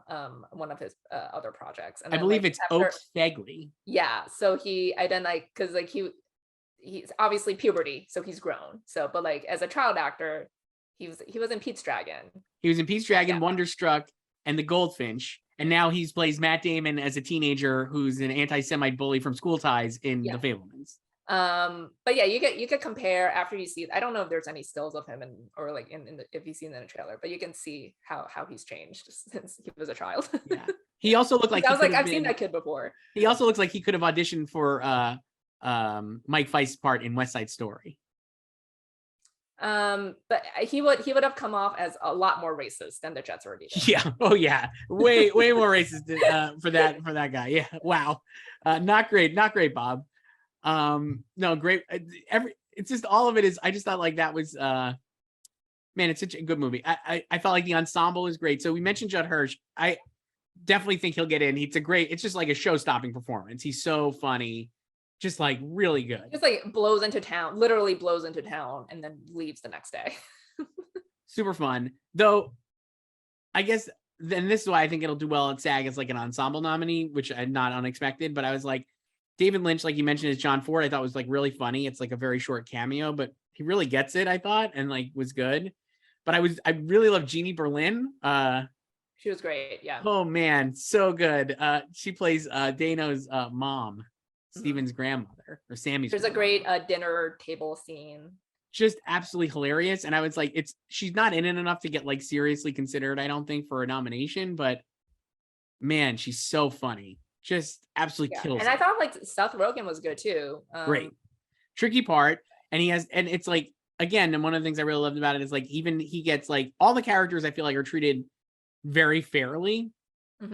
one of his other projects, and I believe it's Oak Fegley. Yeah, so I then like, because like he's obviously puberty, so he's grown. So, but like as a child actor, he was in Pete's Dragon. He was in Pete's Dragon, Wonderstruck, and The Goldfinch, and now he plays Matt Damon as a teenager who's an anti-Semite bully from School Ties in The Fabelmans. But yeah, you could compare after you see. I don't know if there's any stills of him or like if you've seen in a trailer, but you can see how he's changed since he was a child. Yeah, he also looked like I was like, I've seen that kid before. He also looks like he could have auditioned for Mike Feist's part in West Side Story. But he would have come off as a lot more racist than the Jets already did. Yeah. Oh yeah. Way more racist for that guy. Yeah. Wow. Not great, Bob. No, great. It's just all of it is. I just thought like that was man, it's such a good movie. I felt like the ensemble is great. So we mentioned Judd Hirsch. I definitely think he'll get in. It's just like a show-stopping performance. He's so funny. Just like really good. Just like literally blows into town and then leaves the next day. Super fun. Though I guess then this is why I think it'll do well at SAG as like an ensemble nominee, which I'm not unexpected, but I was like, David Lynch, like you mentioned, as John Ford, I thought was like really funny. It's like a very short cameo, but he really gets it, I thought, and like was good. But I really love Jeannie Berlin. She was great. Yeah. Oh man, so good. She plays Dano's mom. Steven's grandmother, or Sammy's. There's a great dinner table scene. Just absolutely hilarious. And I was like, she's not in it enough to get like seriously considered, I don't think, for a nomination, but man, she's so funny. Just absolutely kills. And I thought like Seth Rogen was good too. Great. Tricky part. And it's like, again, and one of the things I really loved about it is like, even he gets like all the characters I feel like are treated very fairly.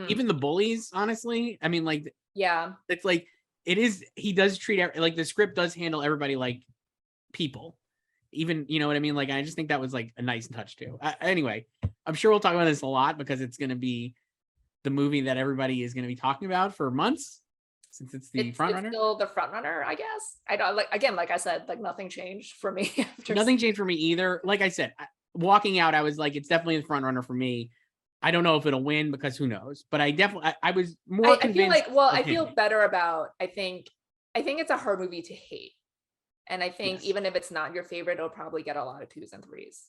Even the bullies, honestly. I mean, like, yeah, it's like, he does treat like the script does handle everybody like people, even, you know what I mean? Like, I just think that was like a nice touch too. Anyway, I'm sure we'll talk about this a lot because it's going to be the movie that everybody is going to be talking about for months, since it's front runner. Still the front runner, I guess. I don't like I said, like nothing changed for me. Nothing changed for me either. Like I said, walking out, I was like, it's definitely the front runner for me. I don't know if it'll win because who knows, but I was more convinced. I feel better about, I think it's a hard movie to hate. And I think even if it's not your favorite, it'll probably get a lot of 2s and 3s.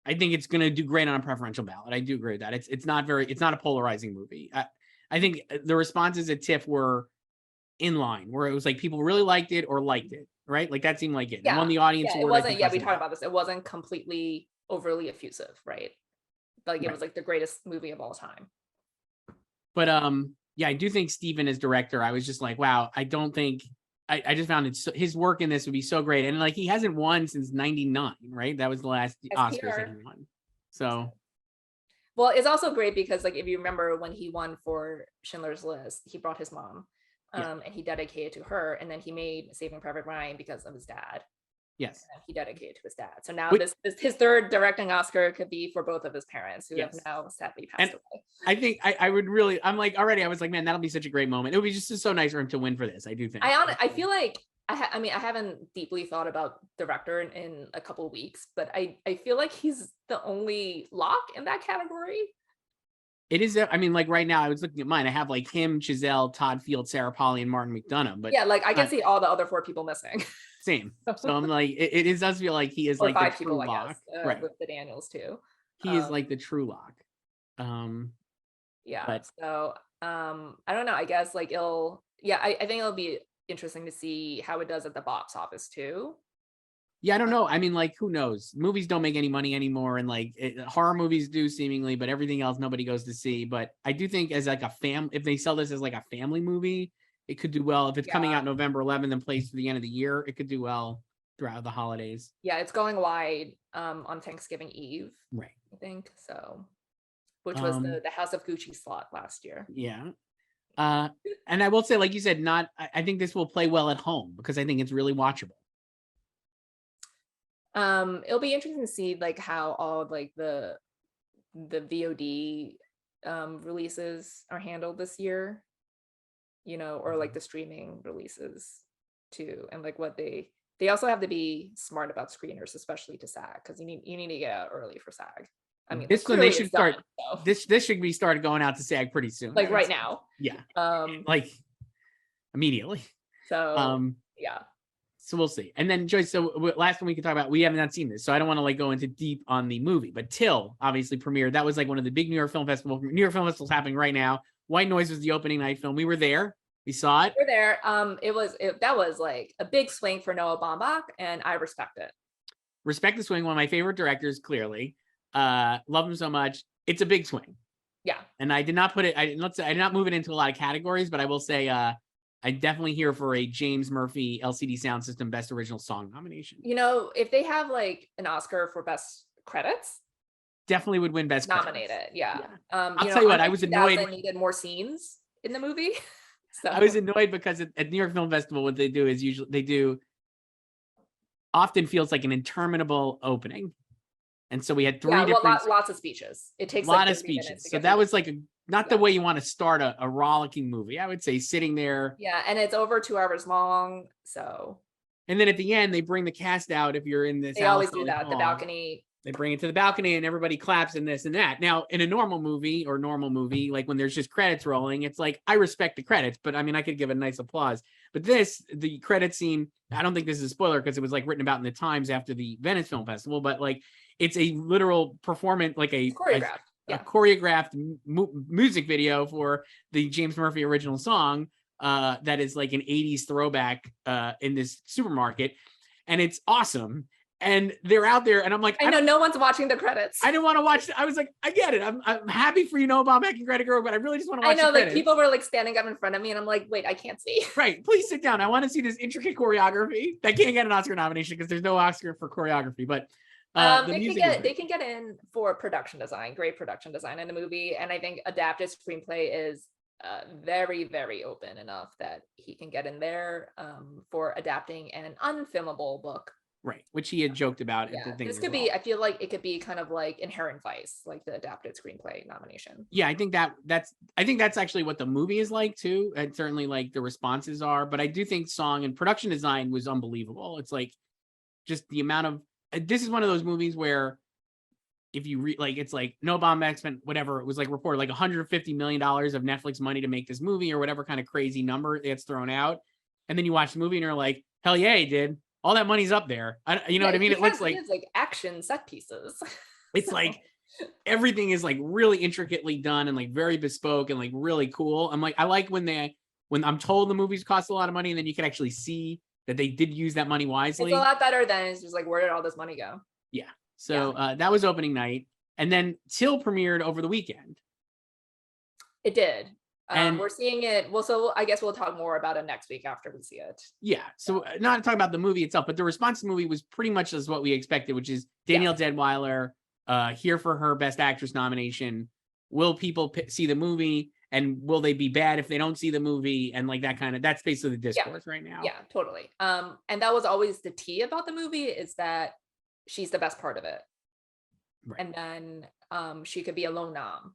I think it's going to do great on a preferential ballot. I do agree with that. It's not a polarizing movie. I think the responses at TIFF were in line, where it was like people really liked it or liked it, right? Like that seemed like it. Yeah. Won the audience award. It wasn't, we talked about this. It wasn't completely overly effusive, right? Like it was like the greatest movie of all time. But yeah, I do think Steven as director, I was just like, wow, I don't think I just found it his work in this would be so great. And like he hasn't won since '99, right? That was the last Oscars that he won. So well, it's also great because like if you remember when he won for Schindler's List, he brought his mom and he dedicated to her, and then he made Saving Private Ryan because of his dad. Yes. And he dedicated to his dad. So now this his third directing Oscar could be for both of his parents who have now sadly passed away. I think I would really, I'm like already, I was like, man, that'll be such a great moment. It would be just so nice for him to win for this. I do think. I feel like I mean, I haven't deeply thought about director in a couple of weeks, but I feel like he's the only lock in that category. It is. I mean, like right now, I was looking at mine. I have like him, Giselle, Todd Field, Sarah Polley, and Martin McDonough. But yeah, like I can see all the other 4 people missing. Same. So I'm like, it does feel like he is or like 5 the people, true lock, right? With the Daniels too. He is like the true lock. Yeah. But, so I don't know. I guess like I think it'll be interesting to see how it does at the box office too. Yeah, I don't know. I mean, like, who knows? Movies don't make any money anymore, and like horror movies do seemingly, but everything else nobody goes to see. But I do think as like a if they sell this as like a family movie, it could do well. If it's coming out November 11th and plays to the end of the year, it could do well throughout the holidays. Yeah, it's going wide on Thanksgiving Eve, right? I think so, which was the House of Gucci slot last year. Yeah. And I will say, like you said, I think this will play well at home because I think it's really watchable. It'll be interesting to see like how all of like the VOD releases are handled this year, you know, or like the streaming releases too, and like what they also have to be smart about screeners, especially to SAG, because you need to get out early for SAG. I mean, this one they should start. So. This should be started going out to SAG pretty soon, like right now. Yeah, like immediately. So yeah. So we'll see. And then Joyce, so last one we could talk about, we haven't not seen this, so I don't want to like go into deep on the movie, but Till obviously premiered. That was like one of the big New York Film Festivals happening right now. White Noise was the opening night film. We were there. We saw it. We were there. That was like a big swing for Noah Baumbach, and I respect it. Respect the swing. One of my favorite directors, clearly. Love him so much. It's a big swing. Yeah. And I did not put it, I did not move it into a lot of categories, but I will say I'm definitely here for a James Murphy LCD Sound System Best Original Song nomination. You know, if they have like an Oscar for Best Credits, definitely would win Best nominated. Credits. Yeah. I'll tell you what, I was annoyed. Needed more scenes in the movie. So I was annoyed because at New York Film Festival, what they do is usually often feels like an interminable opening. And so we had 3 different lots of speeches. It takes a lot of speeches. So that was like not the way you want to start a rollicking movie. I would say sitting there. Yeah, and it's over 2 hours long. So and then at the end they bring the cast out if you're in this. They always do that. The balcony. They bring it to the balcony and everybody claps and this and that. Now, in a normal movie, like when there's just credits rolling, it's like, I respect the credits, but I mean, I could give a nice applause. But the credit scene, I don't think this is a spoiler because it was like written about in the Times after the Venice Film Festival, but like, it's a literal performance, like a choreographed music video for the James Murphy original song that is like an 80s throwback in this supermarket. And it's awesome. And they're out there, and I'm like, I know no one's watching the credits. I didn't want to watch. I was like, I get it. I'm happy for you, Noah Baumbach and Greta Gerwig, but I really just want to watch. I know, the like people were like standing up in front of me, and I'm like, wait, I can't see. Right, please sit down. I want to see this intricate choreography. That can't get an Oscar nomination because there's no Oscar for choreography. But they can get in for production design, great production design in the movie, and I think adapted screenplay is very, very open enough that he can get in there for adapting an unfilmable book. Right, which he had joked about. Yeah, this could be. I feel like it could be kind of like Inherent Vice, like the adapted screenplay nomination. Yeah, I think that's actually what the movie is like too, and certainly like the responses are. But I do think song and production design was unbelievable. It's like just the amount of. This is one of those movies where, if you read, like, it's like Noah Baumbach spent whatever it was like reported like $150 million of Netflix money to make this movie or whatever kind of crazy number gets thrown out, and then you watch the movie and you're like, hell yeah, he did. All that money's up there. You know what I mean? It looks like action set pieces. It's like everything is like really intricately done and like very bespoke and like really cool. I'm like, I like when I'm told the movies cost a lot of money and then you can actually see that they did use that money wisely. It's a lot better than it's just like, where did all this money go? Yeah. So that was opening night. And then Till premiered over the weekend. It did. We're seeing it. Well, so I guess we'll talk more about it next week after we see it. Yeah. So not to talk about the movie itself, but the response to the movie was pretty much as what we expected, which is Danielle Deadwyler here for her Best Actress nomination. Will people see the movie, and will they be bad if they don't see the movie? And like that's basically the discourse right now. Yeah, totally. And that was always the tea about the movie, is that she's the best part of it. Right. And then she could be a lone nom.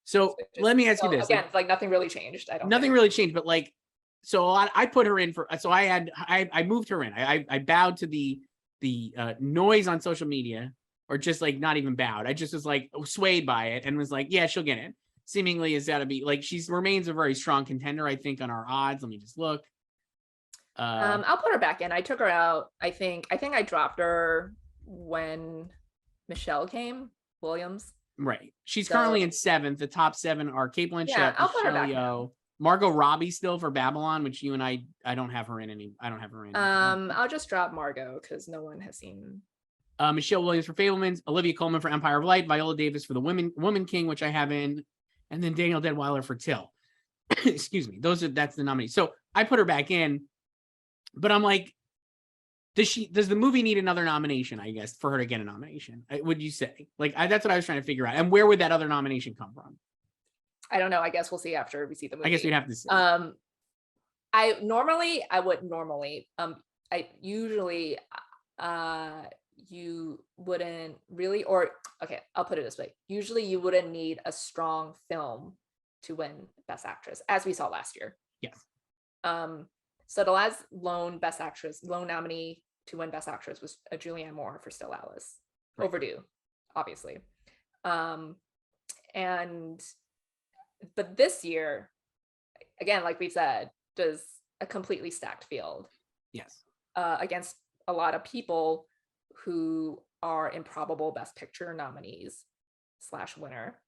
So let me ask you this. Again, like nothing really changed. Nothing really changed, but like, so I put her in for, so I moved her in. I bowed to the noise on social media, or just like not even bowed. I just was like swayed by it and was like, yeah, she'll get it. Seemingly is got to be like, remains a very strong contender, I think, on our odds. Let me just look. I'll put her back in. I took her out. I think I dropped her when Michelle came, Williams. Right. She's currently in 7th. The top 7 are Kate Blanchett, Michelle Yeoh, Margot Robbie still for Babylon, which you and I don't have her in any. I don't have her in. I'll just drop Margot because no one has seen. Michelle Williams for Fabelmans, Olivia Colman for Empire of Light, Viola Davis for The Woman King, which I have in, and then Danielle Deadwyler for Till. Excuse me. That's the nominee. So I put her back in, but I'm like, does the movie need another nomination, I guess, for her to get a nomination? Would you say? Like, that's what I was trying to figure out. And where would that other nomination come from? I don't know. I guess we'll see after we see the movie. I guess we'd have to see. You wouldn't really, or okay, I'll put it this way. Usually you wouldn't need a strong film to win Best Actress, as we saw last year. Yes. So the last lone nominee to win Best Actress was Julianne Moore for Still Alice. Right. Overdue, obviously. But this year, again, like we said, does a completely stacked field. Yes. Against a lot of people who are improbable Best Picture nominees / winner.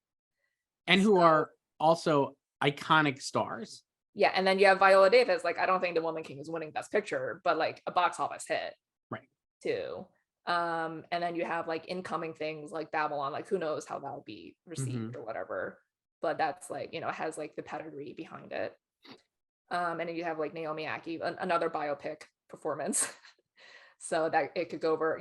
And who are also iconic stars. Yeah, and then you have Viola Davis. Like, I don't think The Woman King is winning Best Picture, but like a box office hit. Right. Too. And then you have like incoming things like Babylon, like who knows how that'll be received or whatever. But that's like, has like the pedigree behind it. And then you have like Naomi Ackie, another biopic performance. So that it could go over,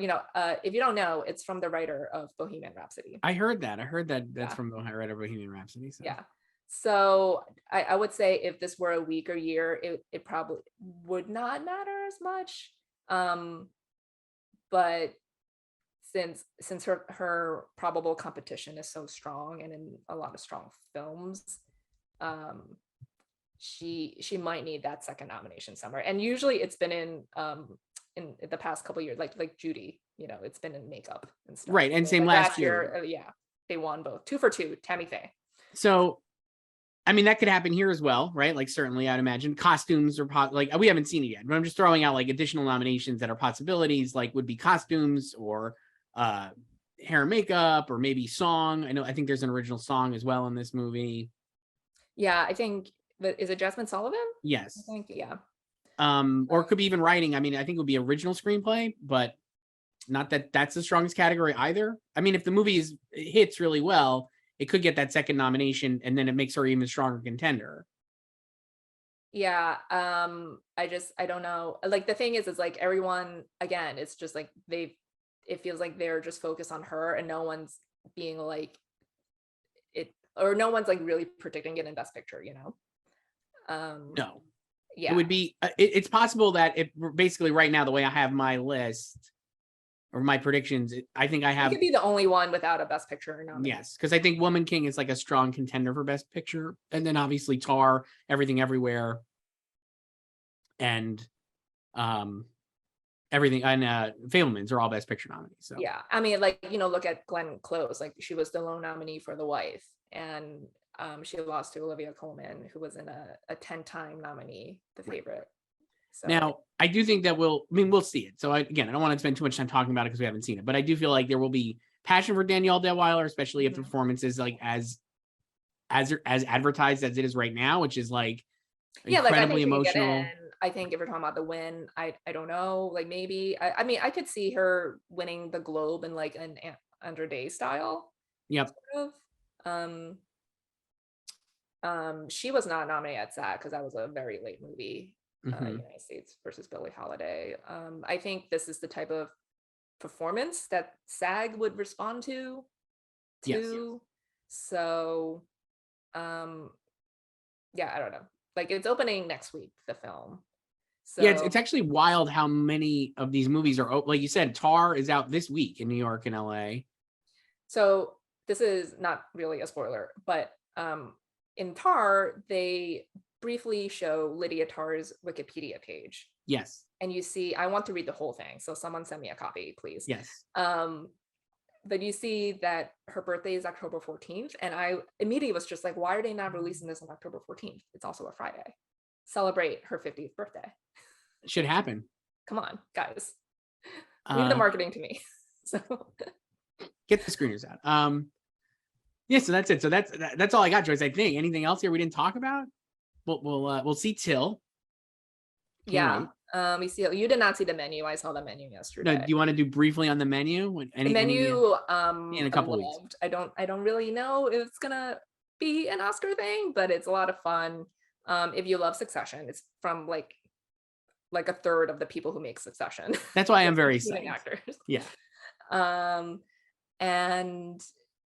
if you don't know, it's from the writer of Bohemian Rhapsody. I heard that's from the writer of Bohemian Rhapsody. So. Yeah. So I would say if this were a week or year, it probably would not matter as much. But since her probable competition is so strong and in a lot of strong films, she might need that second nomination somewhere. And usually it's been in the past couple of years, like Judy, it's been in makeup and stuff. Right. And same last year. They won both 2 for 2, Tammy Faye. So I mean, that could happen here as well, right? Like, certainly, I'd imagine costumes are like, we haven't seen it yet, but I'm just throwing out like additional nominations that are possibilities, like would be costumes or hair and makeup, or maybe song. I think there's an original song as well in this movie. Yeah, I think, is it Jasmine Sullivan? Yes. I think, yeah. Or it could be even writing. I mean, I think it would be original screenplay, but not that that's the strongest category either. I mean, if the movie hits really well, it could get that second nomination, and then it makes her even stronger contender. Yeah. I don't know. Like, the thing is like everyone, again, it's just like it feels like they're just focused on her, and no one's being like it, or no one's like really predicting it in Best Picture, No. Yeah. It would be, it's possible that if basically right now, the way I have my list, or my predictions, I think I have. It could be the only one without a Best Picture nominee. Yes, because I think Woman King is like a strong contender for Best Picture, and then obviously Tar, Everything Everywhere, and everything, and Fabelmans are all Best Picture nominees. So yeah, I mean, like, look at Glenn Close. Like, she was the lone nominee for The Wife, and she lost to Olivia Colman, who was in a 10-time nominee, The Favorite. So. Now, I do think that we'll see it. So I don't want to spend too much time talking about it because we haven't seen it, but I do feel like there will be passion for Danielle Deadwyler, especially if the performance is like as advertised as it is right now, which is like incredibly emotional. I think if we're talking about the win, I don't know, like maybe, I mean, I could see her winning the Globe in like an Andra Day style. Yep. Sort of. She was not nominated at SAG because that was a very late movie, Mhm. United States versus Billie Holiday. I think this is the type of performance that SAG would respond to. Yes. So, yeah, I don't know. Like, it's opening next week, the film. So Yeah, it's actually wild how many of these movies are like you said. Tar is out this week in New York and LA. So this is not really a spoiler, but in Tar, they briefly show Lydia Tar's Wikipedia page. Yes. And you see, I want to read the whole thing, so someone send me a copy, please. Yes. But you see that her birthday is October 14th, and I immediately was just like, why are they not releasing this on October 14th? It's also a Friday. Celebrate her 50th birthday. Should happen. Come on, guys. Leave the marketing to me. So get the screeners out. Yeah, so that's it. So that's all I got, Joyce. I think anything else here we didn't talk about? We'll see Till. Can't wait. You see, you did not see the menu. I saw the menu yesterday. No, do you want to do briefly on the menu? The menu, in a couple weeks. I don't really know if it's gonna be an Oscar thing, but it's a lot of fun. If you love Succession, it's from like a third of the people who make Succession. That's why I'm very excited. Actors. Yeah. And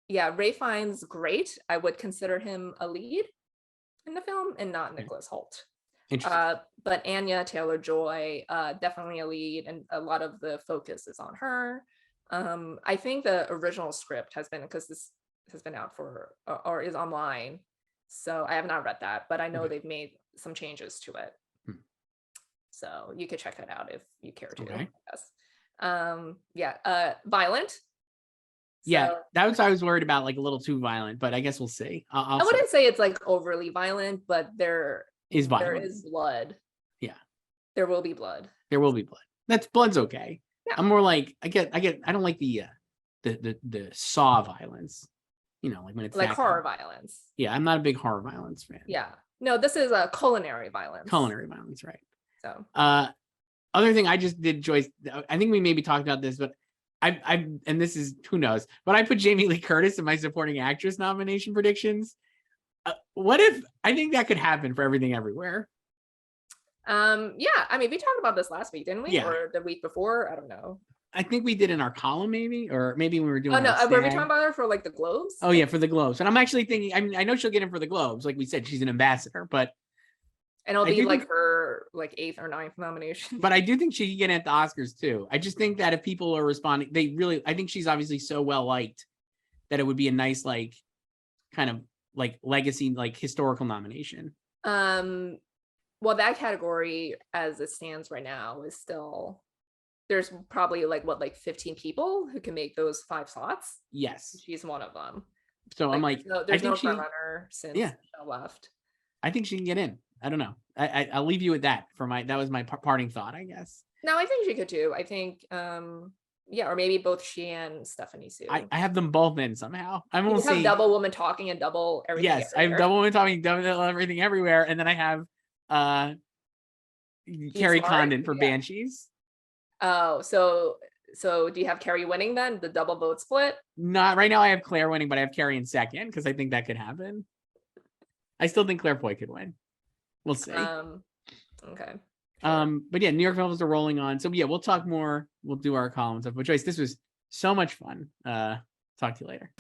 yeah, Ray Fiennes great. I would consider him a lead in the film and not Nicholas Hoult. But Anya Taylor-Joy, definitely a lead, and a lot of the focus is on her. I think the original script has been, because this has been out for or is online, so I have not read that, but I know they've made some changes to it. So you could check that out if you care to. Okay. Violent. Yeah, that was I was worried about, like a little too violent, but I guess we'll see. I wouldn't say it's like overly violent, but there is blood. Yeah, there will be blood. There will be blood. Blood's okay. Yeah. I'm more like I don't like the Saw violence. You know, like when it's like horror violence. Yeah, I'm not a big horror violence fan. Yeah, no, this is a culinary violence. Culinary violence, right? So, other thing I just did, Joyce. I think we maybe talked about this, but and this is who knows, but I put Jamie Lee Curtis in my supporting actress nomination predictions. What if I think that could happen for Everything Everywhere? Yeah, I mean, we talked about this last week, didn't we? Yeah. Or the week before? I don't know. I think we did in our column, maybe, or maybe we were doing. Oh no, were we talking about her for like the Globes? Oh yeah, for the Globes. And I'm actually thinking. I mean, I know she'll get in for the Globes, like we said, she's an ambassador, but. And it'll be like her like 8th or 9th nomination. But I do think she can get at the Oscars too. I just think that if people are responding, I think she's obviously so well liked that it would be a nice, like, kind of like legacy, like historical nomination. Well, that category as it stands right now is still, there's probably like 15 people who can make those 5 slots. Yes. She's one of them. So I'm like, there's no front runner since Michelle left. I think she can get in. I don't know. I'll leave you with that that was my parting thought, I guess. No, I think she could too. I think, or maybe both she and Stephanie Sue. I have them both in somehow. I won't have double woman talking and double everything. Yes, everywhere. I have double woman talking, double everything everywhere, and then I have Carrie Condon for Banshees. Oh, so do you have Carrie winning then? The double vote split? Not right now. I have Claire winning, but I have Carrie in second because I think that could happen. I still think Claire Foy could win. We'll see. Okay. But yeah, New York films are rolling on. So yeah, we'll talk more. We'll do our columns. But Joyce, this was so much fun. Talk to you later.